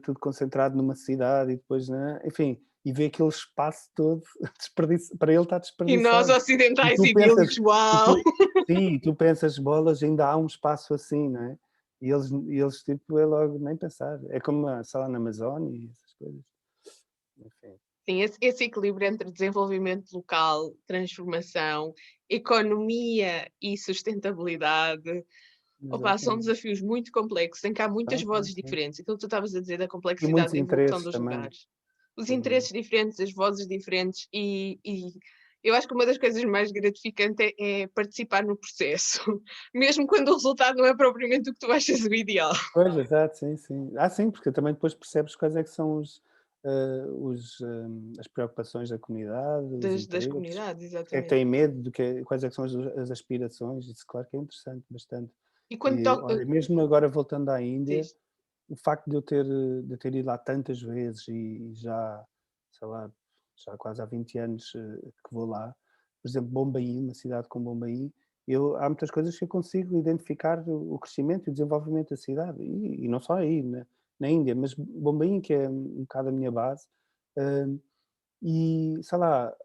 tudo concentrado numa cidade e depois, né, enfim, e vê aquele espaço todo desperdiça para ele está E nós desperdiçado. E ocidentais tu pensas idílicos, e uau! tu sim, tu pensas: "Bolas, ainda há um espaço assim", não é? E eles tipo, é logo nem pensar. É como a sei lá, na Amazónia e essas coisas. Enfim, Sim, esse equilíbrio entre desenvolvimento local, transformação, economia e sustentabilidade, opa, são exatamente. desafios muito complexos, em que há muitas vozes São. diferentes. Aquilo que tu estavas a dizer da E complexidade muitos da evolução interesses dos também. lugares. Os Uhum. interesses diferentes, as vozes diferentes e eu acho que uma das coisas mais gratificantes é participar no processo, mesmo quando o resultado não é propriamente o que tu achas o ideal. Pois, exato, sim, sim. Sim, porque também depois percebes quais é que são as preocupações da comunidade, os Das interesses, comunidades, porque é que exatamente. têm medo, quais é que são as aspirações, isso claro que é interessante, bastante. E quando E olha, mesmo agora voltando à Índia, diz, o facto de eu ter ido lá tantas vezes e já, sei lá, já quase há 20 anos, que vou lá, por exemplo, Bombaim, uma cidade como Bombaim, há muitas coisas que eu consigo identificar o crescimento e o desenvolvimento da cidade, e não só aí, na Índia, mas Bombaim, que é um bocado a minha base, hum, e sei lá,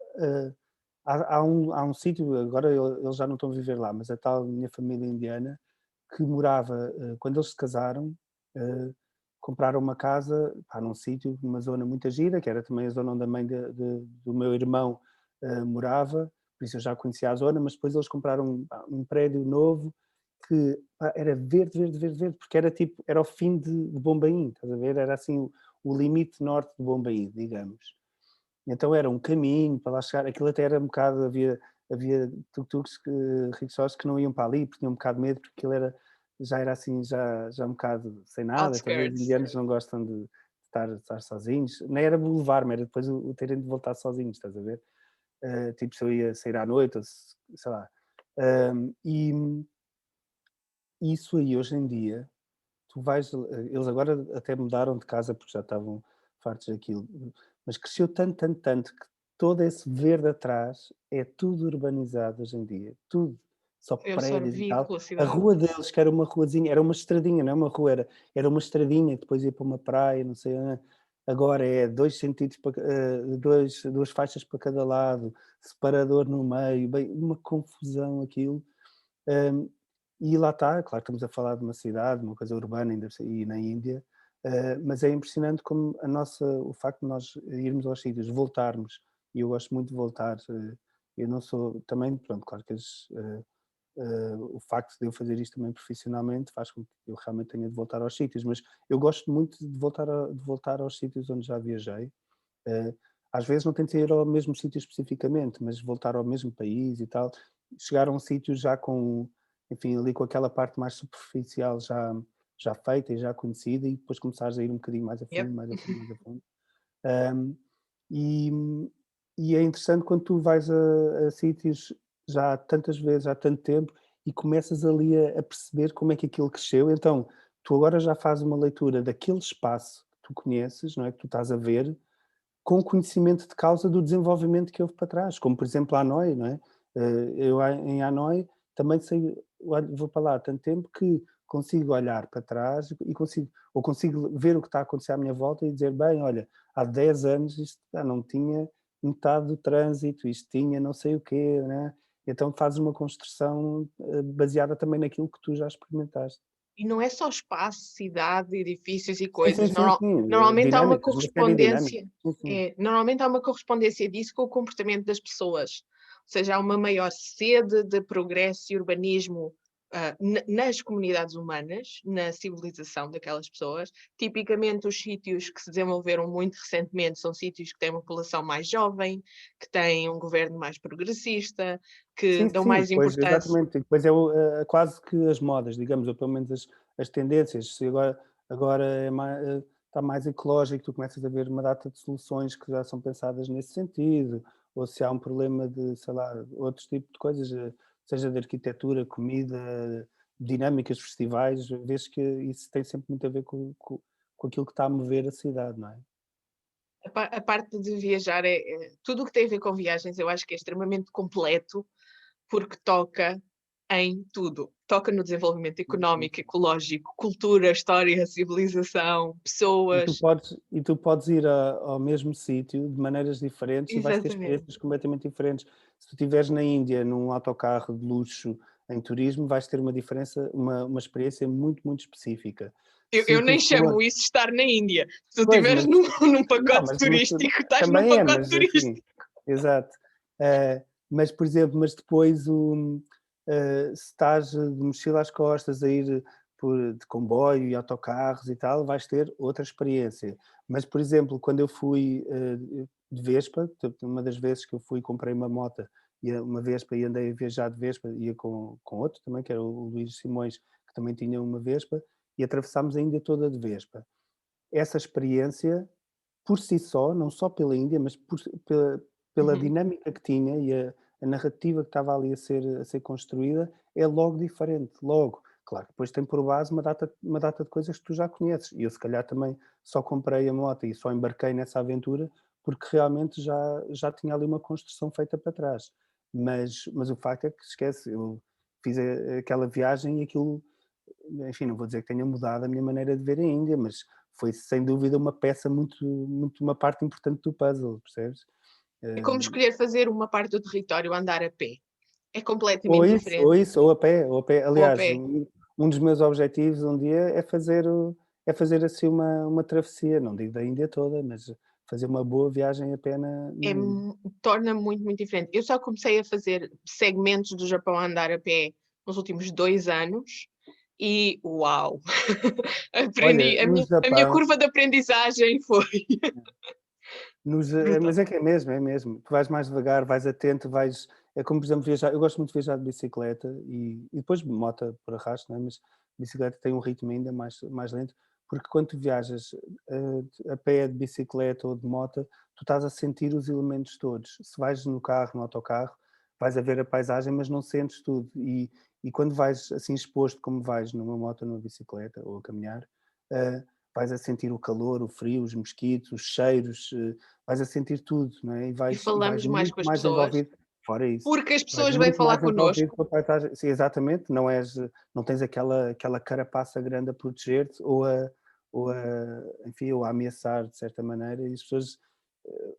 há um sítio, agora eles já não estão a viver lá, mas a tal minha família indiana, que morava, quando eles se casaram, eh, compraram uma casa, pá, num sítio, numa zona muito gira, que era também a zona onde a mãe do meu irmão, morava, por isso eu já conhecia a zona, mas depois eles compraram um prédio novo que, pá, era verde, verde, verde, verde, porque era tipo, era o fim de Bombaim, estás a ver? Era assim o limite norte de Bombaim, digamos. Então era um caminho para lá chegar, aquilo até era um bocado, havia tuk-tuks, rickshaws que não iam para ali, porque tinham um bocado de medo, porque aquilo já era assim, já um bocado sem nada, estás a ver? Os outskirts. indianos não gostam de estar sozinhos, nem era levar-me, era depois o terem de voltar sozinhos, estás a ver? Tipo, se eu ia sair à noite ou sei lá. E isso aí hoje em dia, tu vais, eles agora até mudaram de casa porque já estavam fartos daquilo, mas cresceu tanto, tanto, tanto que todo esse verde atrás é tudo urbanizado hoje em dia, tudo, só É prédios e absorvido tal. pela A cidade. rua deles, que era uma ruazinha, era uma estradinha, não é uma rua, era uma estradinha que depois ia para uma praia, não sei, agora é dois sentidos, duas faixas para cada lado, separador no meio, bem, uma confusão aquilo. Hum, e lá está, claro, estamos a falar de uma cidade, uma coisa urbana ainda e na Índia, mas é impressionante como o facto de nós irmos aos sítios, voltarmos, e eu gosto muito de voltar, eu não sou, também, pronto, claro que o facto de eu fazer isto também profissionalmente faz com que eu realmente tenha de voltar aos sítios, mas eu gosto muito de voltar aos sítios onde já viajei. eh, Às vezes não tem de ir ao mesmo sítio especificamente, mas voltar ao mesmo país e tal, chegar a um sítio já com, enfim, ali com aquela parte mais superficial já feita e já conhecida, e depois começares a ir um bocadinho mais a Yep. fundo, mais a fundo, mais a fundo. Hum, e, e é interessante quando tu vais a sítios já há tantas vezes, há tanto tempo, e começas ali a perceber como é que aquilo cresceu. Então, tu agora já fazes uma leitura daquele espaço que tu conheces, não é? Que tu estás a ver, com conhecimento de causa do desenvolvimento que houve para trás, como por exemplo Hanoi, não é? Eu em Hanoi também sei, vou para lá há tanto tempo que consigo olhar para trás e consigo ver o que está a acontecer à minha volta e dizer, bem, olha, há 10 anos isto não tinha metade do trânsito, isto tinha não sei o quê, né? Então fazes uma construção baseada também naquilo que tu já experimentaste. E não é só espaço, cidade, edifícios e Sim, sim, coisas. sim, sim. Normalmente há uma Dinâmicas, uma série de dinâmicas. correspondência. Sim, sim. Normalmente há uma correspondência disso com o comportamento das pessoas. Ou seja, há uma maior sede de progresso e urbanismo nas comunidades humanas, na civilização daquelas pessoas. Tipicamente, os sítios que se desenvolveram muito recentemente são sítios que têm uma população mais jovem, que têm um governo mais progressista, que Sim, dão sim, mais depois importância. exatamente, e depois é quase que as modas, digamos, ou pelo menos as tendências, se agora está mais ecológico, tu começas a ver uma data de soluções que já são pensadas nesse sentido, ou se há um problema de, sei lá, outros tipos de coisas, seja de arquitetura, comida, dinâmicas, festivais, vês que isso tem sempre muito a ver com aquilo que está a mover a cidade, não é? A parte de viajar tudo o que tem a ver com viagens, eu acho que é extremamente completo, porque toca em tudo. Toca no desenvolvimento Sim, sim, económico, sim. ecológico, cultura, história, civilização, pessoas. E tu podes ir ao mesmo sítio de maneiras diferentes e vais ter Exatamente. experiências completamente diferentes. Se tu estiveres na Índia num autocarro de luxo em turismo, vais ter uma diferença, uma experiência muito, muito específica. Se Eu tu nem chamo for, isso de estar na Índia. Se tu pois, estiveres mas num não, pacote mas turístico, estás num também é, pacote mas assim, turístico. exato. Mas, por exemplo, mas depois se estás de mochila às costas a ir de comboio e autocarros e tal, vais ter outra experiência. Mas, por exemplo, quando eu fui de Vespa, uma das vezes que eu fui comprei uma moto e uma Vespa e andei a viajar de Vespa, ia com outro também, que era o Luís Simões, que também tinha uma Vespa, e atravessámos a Índia toda de Vespa. Essa experiência por si só, não só pela Índia, mas pela Uhum. dinâmica que tinha e a narrativa que estava ali a ser construída, é logo diferente, logo. Claro, depois tem por base uma data de coisas que tu já conheces. E eu, se calhar, também só comprei a moto e só embarquei nessa aventura porque realmente já tinha ali uma construção feita para trás. Mas o facto é que, esquece, eu fiz aquela viagem e aquilo, enfim, não vou dizer que tenha mudado a minha maneira de ver a Índia, mas foi sem dúvida uma peça muito, muito uma parte importante do puzzle, percebes? É como Hum, escolher fazer uma parte do território andar a pé. É ou completamente isso, ou diferente. isso, ou a pé, ou a pé. Ou a Aliás, pé. um dos meus objetivos um dia é fazer assim uma travessia, não digo da Índia toda, mas fazer uma boa viagem a pé na Índia. Torna muito, muito diferente. Eu só comecei a fazer segmentos do Japão a andar a pé nos últimos 2 anos e uau! Olha, Aprendi, no a minha Japão, curva de aprendizagem foi brutal. mas é que é mesmo. Tu vais mais devagar, vais atento, é como, por exemplo, viajar. Eu gosto muito de viajar de bicicleta e depois de moto por arrasto, né? Mas bicicleta tem um ritmo ainda mais lento, porque quando tu viajas a pé, de bicicleta ou de moto, tu estás a sentir os elementos todos. Se vais no carro, no autocarro, vais a ver a paisagem, mas não sentes tudo. E quando vais assim exposto, como vais numa moto ou numa bicicleta ou a caminhar, eh, vais a sentir o calor, o frio, os mosquitos, os cheiros, vais a sentir tudo, não é? E E vais falamos mais muito com as mais pessoas envolvido, fora isso, porque as vais pessoas vêm muito falar mais envolvido connosco. com a paisagem. Sim, exatamente, não tens aquela carapaça grande a proteger-te enfim, ou a ameaçar de certa maneira, e as pessoas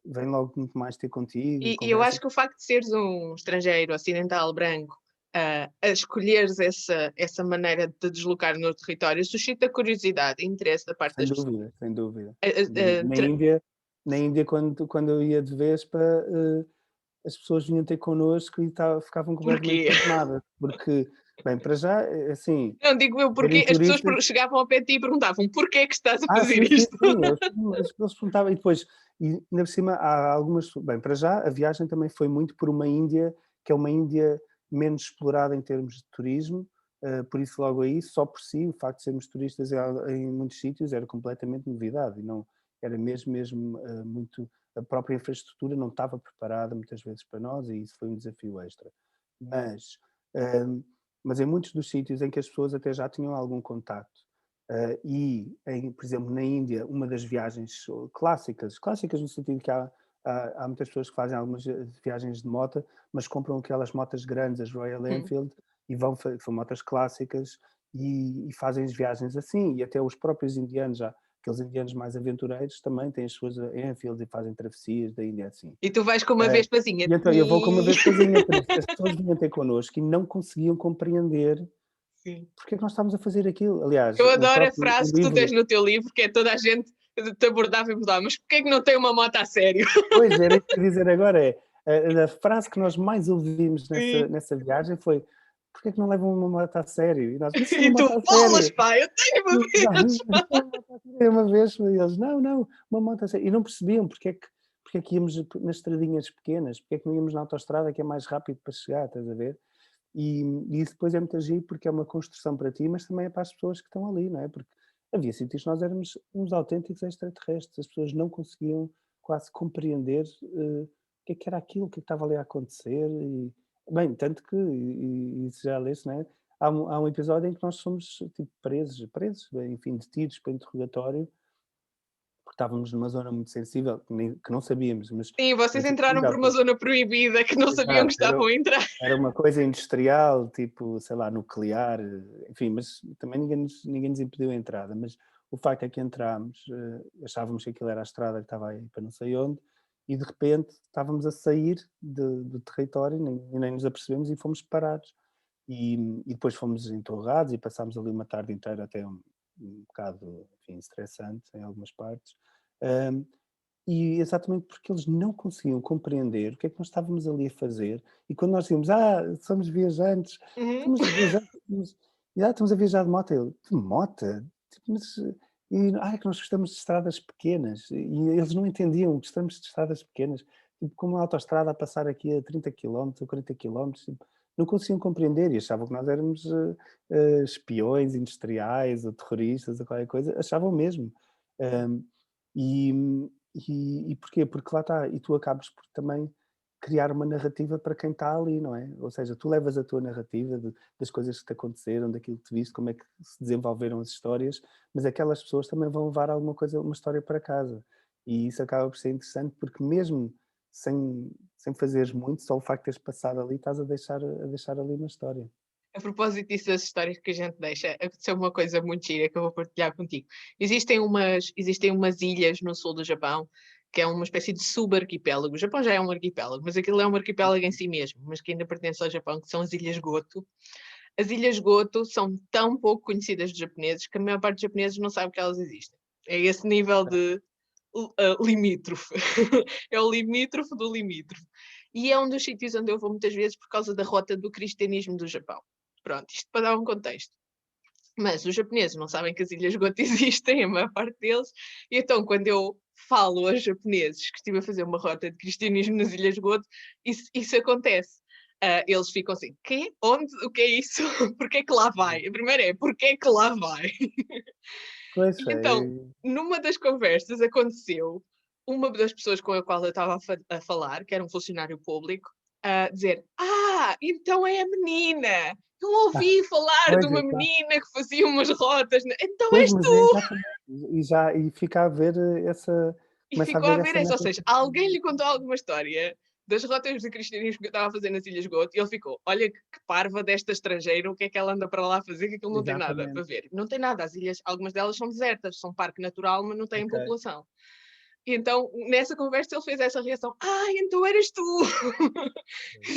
vêm logo muito mais ter contigo, E eu conversam. acho que o facto de seres um estrangeiro, ocidental, branco, a escolheres essa maneira de deslocar no território, suscita curiosidade e interesse da parte Sem das pessoas. dúvida, sem dúvida, A- sem dúvida. a- a- tra- Na Índia quando eu ia de Vespa, as pessoas vinham ter connosco e ficavam completamente Porquê? pasmadas, porque, bem, para já, assim, Não, digo eu verem porque as pessoas turistas. chegavam ao pé de ti e perguntavam porquê é que estás a fazer Sim, sim, isto? sim, eles perguntavam e depois ainda por cima há algumas, bem, para já a viagem também foi muito por uma Índia, que é uma Índia menos explorada em termos de turismo, por isso logo aí, só por si, o facto de sermos turistas em muitos sítios era completamente novidade era mesmo, muito, a própria infraestrutura não estava preparada muitas vezes para nós e isso foi um desafio extra. Mas, hum, mas em muitos dos sítios em que as pessoas até já tinham algum contacto, por exemplo, na Índia, uma das viagens clássicas no sentido que há muitas pessoas que fazem algumas viagens de moto, mas compram aquelas motas grandes, as Royal Hum. Enfield, e são motas clássicas, e fazem as viagens assim, e até os próprios indianos, já, aqueles indianos mais aventureiros, também têm as suas Enfields e fazem travessias da Índia assim. E tu vais com uma Eh, vespazinha. e então eu vou com uma vespazinha, por isso as pessoas vinham ter connosco e não conseguiam compreender Sim. porque é que nós estávamos a fazer aquilo. Aliás, Eu o adoro a próprio frase o que tu tens livro, no teu livro, que é toda a gente te abordava e mudava, mas porquê é que não tem uma moto a sério? pois era isso que eu ia dizer agora, a frase que nós mais ouvimos Sim. nessa viagem foi: "Porque é que não levam uma moto a sério?" E nós: "Mas isso é uma E tu, moto a bolas, sério." pá, eu tenho uma E nós: vez. "Isso é uma moto a sério, é uma vez." E eles: "Não, não, uma moto a sério." E não percebiam porque é que íamos nas estradinhas pequenas, porque é que não íamos na autoestrada que é mais rápido para chegar, estás a ver? E isso depois é muito giro porque é uma construção para ti, mas também é para as pessoas que estão ali, não é? Porque havia sítios que nós éramos uns autênticos extraterrestres, as pessoas não conseguiam quase compreender o que era aquilo, o que estava ali a acontecer. E, bem, tanto que, e isso já leste, não é? Há um episódio em que nós somos tipo presos, enfim, detidos para interrogatório, porque estávamos numa zona muito sensível, que não sabíamos, mas Sim, vocês entraram sensível, por uma zona proibida que não sabiam que exato, estavam a entrar. era uma coisa industrial, tipo, sei lá, nuclear, enfim, mas também ninguém nos impediu a entrada, mas o facto é que entrámos, achávamos que aquilo era a estrada que estava aí para não sei onde, e de repente estávamos a sair do território, nem nos apercebemos e fomos parados. E depois fomos interrogados e passámos ali uma tarde inteira até um bocado, enfim, estressante em algumas partes. Hum, e exatamente porque eles não conseguiam compreender o que é que nós estávamos ali a fazer. E quando nós dizíamos: somos viajantes, Uhum. somos viajantes, estamos a viajar de moto." Eu: "De moto? Tipo, mas, é que nós gostamos de estradas pequenas." E eles não entendiam, gostamos de estradas pequenas, tipo, como uma autoestrada a passar aqui a 30 quilómetros ou 40 quilómetros, tipo, não conseguiam compreender e achavam que nós éramos espiões industriais ou terroristas ou qualquer coisa, achavam mesmo. Hum, e, e porquê? Porque lá está, e tu acabas por também criar uma narrativa para quem está ali, não é? Ou seja, tu levas a tua narrativa das coisas que te aconteceram, daquilo que te viste, como é que se desenvolveram as histórias, mas aquelas pessoas também vão levar alguma coisa, uma história para casa. E isso acaba por ser interessante porque mesmo sem fazeres muito, só o facto de teres passado ali, estás a deixar ali uma história. A propósito disso das histórias que a gente deixa, aconteceu uma coisa muito gira que eu vou partilhar contigo. Existem umas ilhas no sul do Japão, que é uma espécie de subarquipélago. O Japão já é um arquipélago, mas aquilo é um arquipélago em si mesmo, mas que ainda pertence ao Japão, que são as Ilhas Goto. As Ilhas Goto são tão pouco conhecidas dos japoneses que a maior parte dos japoneses não sabe que elas existem. É esse nível de limítrofe. É o limítrofe do limítrofe. E é um dos sítios onde eu vou muitas vezes por causa da rota do cristianismo do Japão. Pronto, isto para dar um contexto. Mas os japoneses não sabem que as Ilhas Goto existem, a maior parte deles, e então quando eu falo aos japoneses que estive a fazer uma rota de cristianismo nas Ilhas Goto, isso acontece. Eles ficam assim, quê? Onde? O que é isso? Porquê que lá vai? A primeira é, porquê que lá vai? Pois E então, é, numa das conversas aconteceu uma das pessoas com a qual eu estava a falar, que era um funcionário público, a dizer: então é a menina! Eu ouvi falar de pois, uma exato. menina que fazia umas rotas. Então Pois, és mas é tu! exatamente. E fica a haver E começa a ficou a haver ver essa essa. Ou narrativa. seja, alguém lhe contou alguma história das rotas de cristianismo que eu estava a fazer nas Ilhas Goto e ele ficou: olha que parva desta estrangeira, o que é que ela anda para lá fazer? Que aquilo não tem nada para Exatamente. ver. Não tem nada. As ilhas, algumas delas são desertas, são parque natural, mas não têm Ok. população. E então, nessa conversa, ele fez essa reação: então eras tu!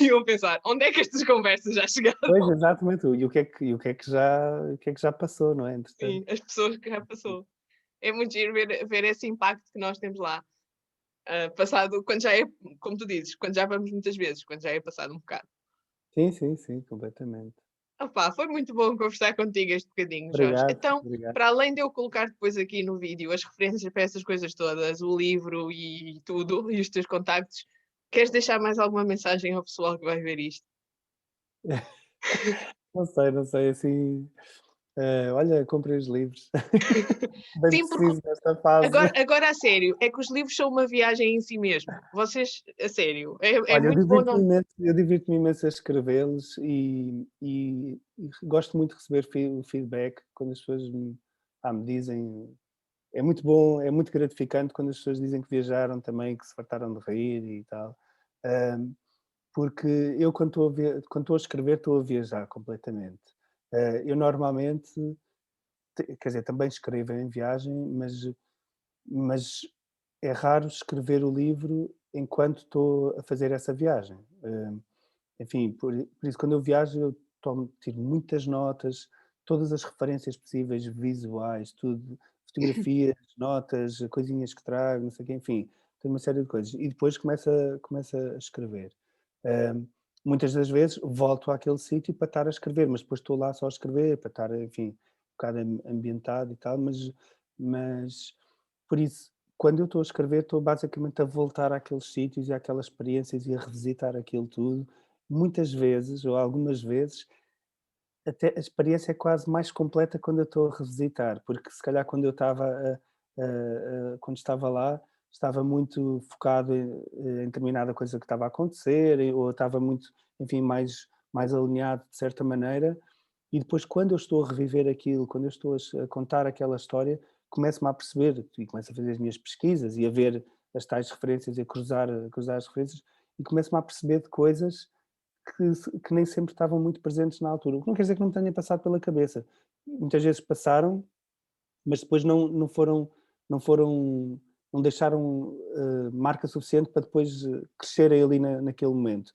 E eu a pensar: onde é que estas conversas já chegaram? Pois, exatamente. E o que é que já passou, não é, entretanto. Sim, as pessoas que já passou. É muito giro ver esse impacto que nós temos lá. Passado, quando já é, como tu dizes, quando já vamos muitas vezes, quando já é passado um bocado. Sim, sim, sim, completamente. Opa, foi muito bom conversar contigo este bocadinho, Jorge. Obrigado, Então, obrigado. para além de eu colocar depois aqui no vídeo as referências para essas coisas todas, o livro e tudo, e os teus contactos, queres deixar mais alguma mensagem ao pessoal que vai ver isto? Não sei, assim, Olha, comprei os livros. Bem Sim, porque preciso nesta fase. agora a sério, é que os livros são uma viagem em si mesmo. Vocês, a sério, é Olha, muito bom não. eu divirto-me imenso a escrevê-los e gosto muito de receber o feedback quando as pessoas me dizem. É muito bom, é muito gratificante quando as pessoas dizem que viajaram também, que se fartaram de rir e tal. Ahm, Porque eu quando estou a escrever estou a viajar completamente. Eu normalmente, quer dizer, também escrevo em viagem, mas é raro escrever o livro enquanto estou a fazer essa viagem. Enfim, por isso quando eu viajo eu tiro muitas notas, todas as referências possíveis, visuais, tudo, fotografias, notas, coisinhas que trago, não sei o quê, enfim, tenho uma série de coisas. E depois começo a escrever. Hum, Muitas das vezes volto àquele sítio para estar a escrever, mas depois estou lá só a escrever, para estar, enfim, um bocado ambientado e tal, mas por isso, quando eu estou a escrever, estou basicamente a voltar àqueles sítios e àquelas experiências e a revisitar aquilo tudo. Muitas vezes, ou algumas vezes, até a experiência é quase mais completa quando eu estou a revisitar, porque se calhar quando eu estava quando estava lá, estava muito focado em determinada coisa que estava a acontecer, ou estava muito, enfim, mais alinhado de certa maneira, e depois quando eu estou a reviver aquilo, quando eu estou a contar aquela história, começo-me a perceber e começo a fazer as minhas pesquisas e a ver as tais referências e a cruzar as referências, e começo-me a perceber de coisas que nem sempre estavam muito presentes na altura. O que não quer dizer que não me tenha passado pela cabeça. Muitas vezes passaram, mas depois não foram, não deixaram marca suficiente para depois crescerem ali naquele momento.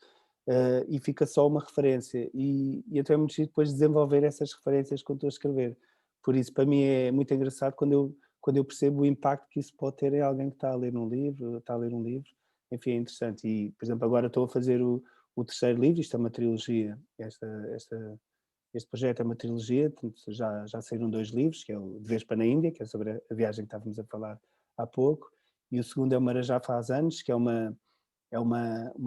E fica só uma referência. E então é muito giro depois desenvolver essas referências quando estou a escrever. Por isso, para mim é muito engraçado quando eu percebo o impacto que isso pode ter em alguém que está a ler um livro, está a ler um livro. Enfim, é interessante. E, por exemplo, agora estou a fazer o terceiro livro, isto é uma trilogia, este projeto é uma trilogia, portanto, já saíram 2 livros, que é o De Vespa na Índia, que é sobre a viagem que estávamos a falar há pouco, e o segundo é o Marajá faz anos, que é uma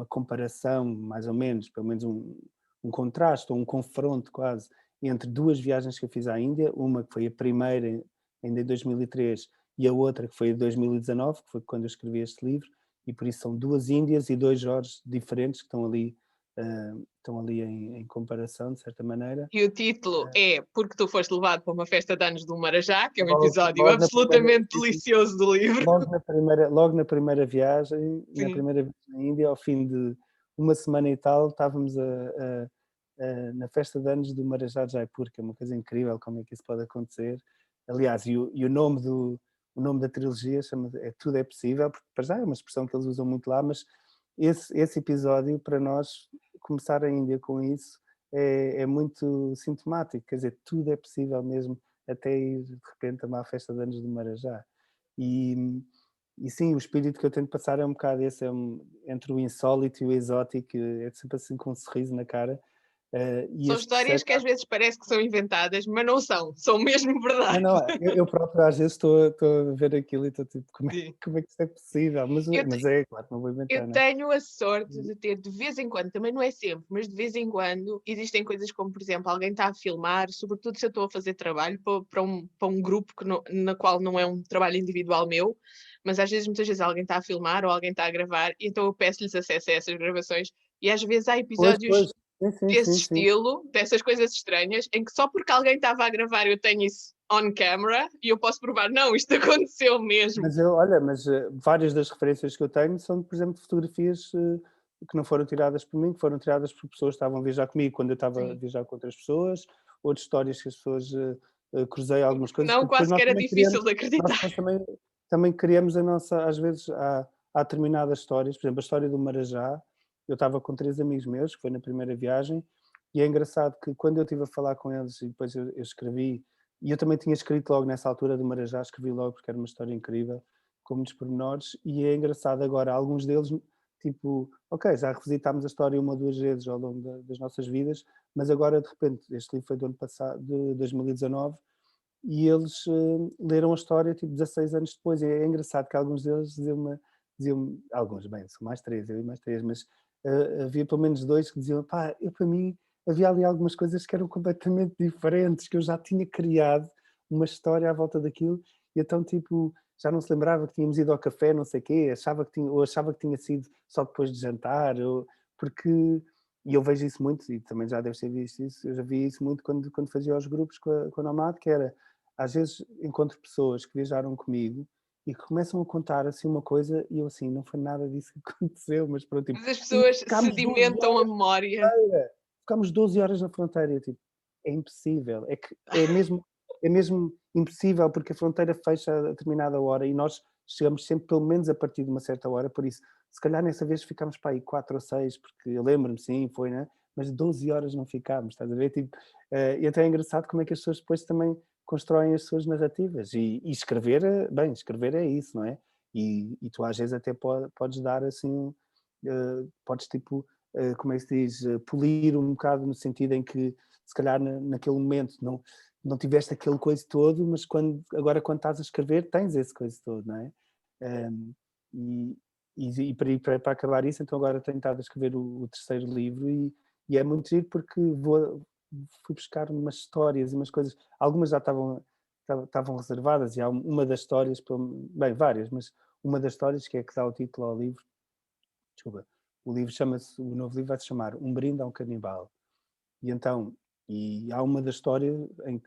comparação, mais ou menos, pelo menos um contraste, ou um confronto quase, entre 2 viagens que eu fiz à Índia, uma que foi a primeira ainda em 2003 e a outra que foi em 2019, que foi quando eu escrevi este livro, e por isso são 2 Índias e 2 Jorges diferentes que estão ali em comparação, de certa maneira. E o título é Porque tu foste levado para uma festa de anos do Marajá, que é um Logo, episódio logo na primeira, absolutamente delicioso do livro. logo na primeira viagem, na Sim. primeira vez na Índia, ao fim de uma semana e tal, estávamos na festa de anos do Marajá Jaipur, que é uma coisa incrível, como é que isso pode acontecer. Aliás, e o nome da trilogia é Tudo é Possível, porque para já é uma expressão que eles usam muito lá, mas esse episódio, para nós, começar a Índia com isso, é muito sintomático, quer dizer, tudo é possível mesmo, até ir de repente a uma festa de anos do Marajá. E, e sim, o espírito que eu tento passar é um bocado esse, entre o insólito e o exótico, é sempre assim com um sorriso na cara. E São esse histórias terceiro, que às vezes parece que são inventadas, mas não são. São mesmo não, verdade. não, eu próprio às vezes estou a ver aquilo e estou tipo, como é, Sim. como é que isto é possível? Mas, Eu, mas é, claro, não vou Eu inventar, não é? tenho a sorte de ter de vez em quando, também não é sempre, mas de vez em quando existem coisas como, por exemplo, alguém está a filmar, sobretudo se eu estou a fazer trabalho para um grupo na qual não é um trabalho individual meu, mas às vezes, muitas vezes, alguém está a filmar ou alguém está a gravar, e então eu peço-lhes acesso a essas gravações, e às vezes há Pois, episódios pois, sim, sim, desse sim, sim. estilo, dessas coisas estranhas, em que só porque alguém estava a gravar eu tenho isso on camera e eu posso provar, não, isto aconteceu mesmo. Mas várias das referências que eu tenho são, por exemplo, de fotografias que não foram tiradas por mim, que foram tiradas por pessoas que estavam a viajar comigo quando eu estava a Sim. viajar com outras pessoas, outras histórias que as pessoas cruzei algumas coisas, Não, porque depois quase que nós era também difícil criamos, de nós acreditar. depois também criamos a nossa, às vezes há determinadas histórias, por exemplo, a história do Marajá, eu estava com 3 amigos meus, que foi na primeira viagem, e é engraçado que quando eu estive a falar com eles e depois eu escrevi, e eu também tinha escrito logo nessa altura do Marajá, escrevi logo porque era uma história incrível, com muitos pormenores, e é engraçado agora, alguns deles, tipo, ok, já revisitámos a história uma ou duas vezes ao longo das nossas vidas, mas agora de repente, este livro foi do ano passado, de 2019, e eles leram a história tipo 16 anos depois, e é engraçado que alguns deles alguns, bem, são mais 3, eu e mais 3, mas havia pelo menos 2 que diziam, pá, para mim havia ali algumas coisas que eram completamente diferentes, que eu já tinha criado uma história à volta daquilo, e então, tipo, já não se lembrava que tínhamos ido ao café, não sei o quê, achava que tinha sido só depois de jantar, porque, e eu vejo isso muito, e também já deves ter visto isso, eu já vi isso muito quando fazia os grupos com a Nomad, que era, às vezes encontro pessoas que viajaram comigo e que começam a contar assim uma coisa e eu assim, não foi nada disso que aconteceu, mas pronto, tipo, Mas as e pessoas ficámos 12 sedimentam a horas memória. ficámos 12 horas na fronteira, eu, tipo, é impossível, é mesmo impossível porque a fronteira fecha a determinada hora e nós chegamos sempre pelo menos a partir de uma certa hora, por isso, se calhar nessa vez ficámos para aí 4 ou 6, porque eu lembro-me, sim, foi, né? Mas 12 horas não ficámos, estás a ver? Tipo, e até é engraçado como é que as pessoas depois também constroem as suas narrativas e escrever, bem, escrever é isso, não é? E tu às vezes até podes dar assim, podes tipo, como é que se diz, polir um bocado no sentido em que se calhar naquele momento não tiveste aquele coisa todo, mas agora quando estás a escrever tens esse coisa todo, não é? Um, e, para acabar isso, então agora tenho estado a escrever o terceiro livro e é muito giro porque fui buscar umas histórias e umas coisas, algumas já estavam reservadas e há uma das histórias, bem, várias, mas uma das histórias que é que dá o título ao livro, desculpa, o novo livro vai se chamar Um Brinde a um Canibal. E então, há uma das histórias em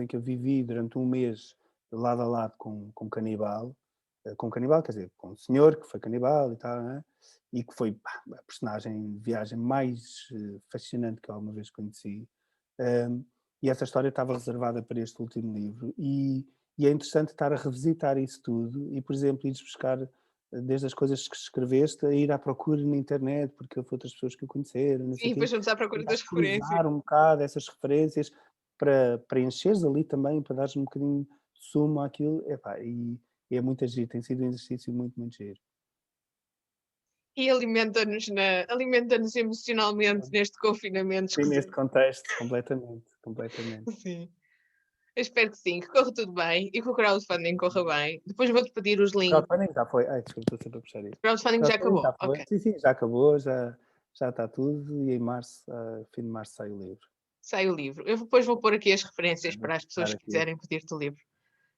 que eu vivi durante um mês lado a lado com um canibal, quer dizer, com um senhor que foi canibal e tal, né? E que foi pá, a personagem de viagem mais fascinante que eu alguma vez conheci. Um, e essa história estava reservada para este último livro e é interessante estar a revisitar isso tudo e, por exemplo, ir buscar desde as coisas que escreveste a ir à procura na internet, porque houve outras pessoas que o conheceram, não Sim, sei o depois quê, vamos à procura tentar das referências. cruzar um bocado essas referências para encheres ali também, para dares um bocadinho de sumo àquilo, epá, e é muito giro, tem sido um exercício muito, muito giro. E alimenta-nos emocionalmente neste confinamento Sim, neste esquisito. contexto, completamente, completamente. Sim. Eu espero que sim, que corra tudo bem e que o crowdfunding corra bem. Depois vou-te pedir os O links. crowdfunding já foi, ai, desculpa, estou sempre a puxar O isso. O crowdfunding já crowdfunding acabou. já foi, Ok. sim, sim, já acabou, já está tudo e em março, fim de março sai o livro. Sai o livro. Eu depois vou pôr aqui as referências Vou para as dar pessoas que aqui quiserem pedir-te o livro.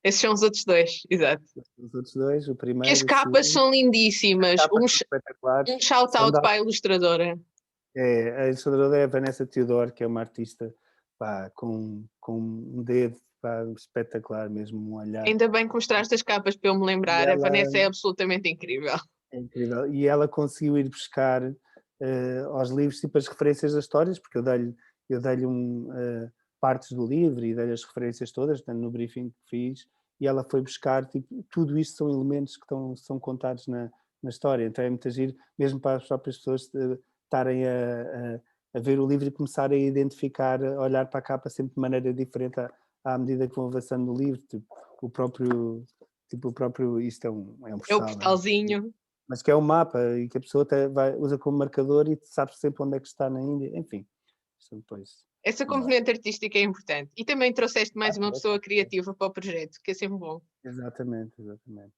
Esses são os outros dois, exato. os outros dois, o E as primeiro, o capas segundo. são As lindíssimas. capas são Um espetaculares. São shout-out da, para a ilustradora. a ilustradora é a Vanessa Teodoro, que é uma artista pá, com um dedo pá, espetacular, mesmo um olhar. Ainda bem que mostraste as capas para eu me E lembrar. A ela Vanessa é absolutamente incrível. é incrível. E ela conseguiu ir buscar aos livros tipo as referências das histórias, porque eu dei-lhe partes do livro e dei-lhe as referências todas, portanto, no briefing que fiz, e ela foi buscar, tipo, tudo isto são elementos que são contados na história, então é muito giro, mesmo para as próprias pessoas estarem a ver o livro e começarem a identificar, a olhar para a capa sempre de maneira diferente à medida que vão avançando no livro, tipo, isto é um É o postal, não é? portalzinho. Mas que é um mapa e que a pessoa até usa como marcador e sabe sempre onde é que está na Índia, enfim, isso depois Essa não vai. componente artística é importante. E também trouxeste mais uma pessoa É. criativa para o projeto, que é sempre bom. Exatamente, exatamente.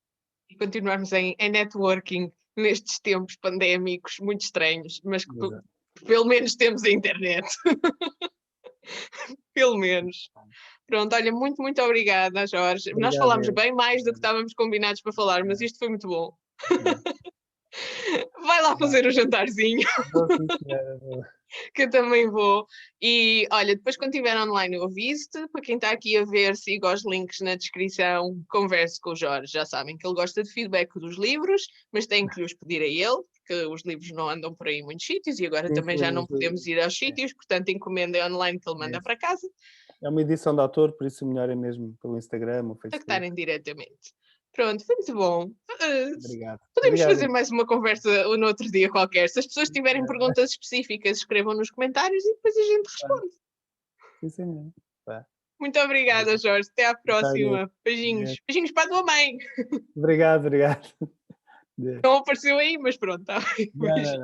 E continuarmos em networking nestes tempos pandémicos muito estranhos, mas que Exato. pelo menos temos a internet. Pelo menos. Pronto, olha, muito, muito obrigada, Jorge. Nós Obrigado, falámos eu. bem mais do que Obrigado. estávamos combinados para falar, mas É, isto foi muito bom. muito bom. Vai lá Vá. fazer o jantarzinho, Vou sim, senhora, vou. que eu também vou. E olha, depois quando estiver online eu aviso-te. Para quem está aqui a ver, siga os links na descrição, converse com o Jorge. Já sabem que ele gosta de feedback dos livros, mas tem que lhes pedir a ele, porque os livros não andam por aí em muitos sítios e agora Sim, também já não sim, podemos ir aos sítios, portanto encomendem online que ele é manda isso. para casa, É uma edição de autor, por isso o melhor é mesmo pelo Instagram ou Facebook. contactarem diretamente. Pronto, foi muito bom. Obrigado. Podemos Obrigado, fazer então. mais uma conversa no outro dia qualquer. Se as pessoas tiverem É, perguntas específicas, escrevam nos comentários e depois a gente vá. responde. Sim, senhor. Vá. Muito obrigada, Jorge. Até à Obrigado. próxima. Beijinhos. Beijinhos para a tua mãe. Obrigado, obrigado. Não apareceu aí, mas pronto, tá bem. Não, não, Beijinhos. não.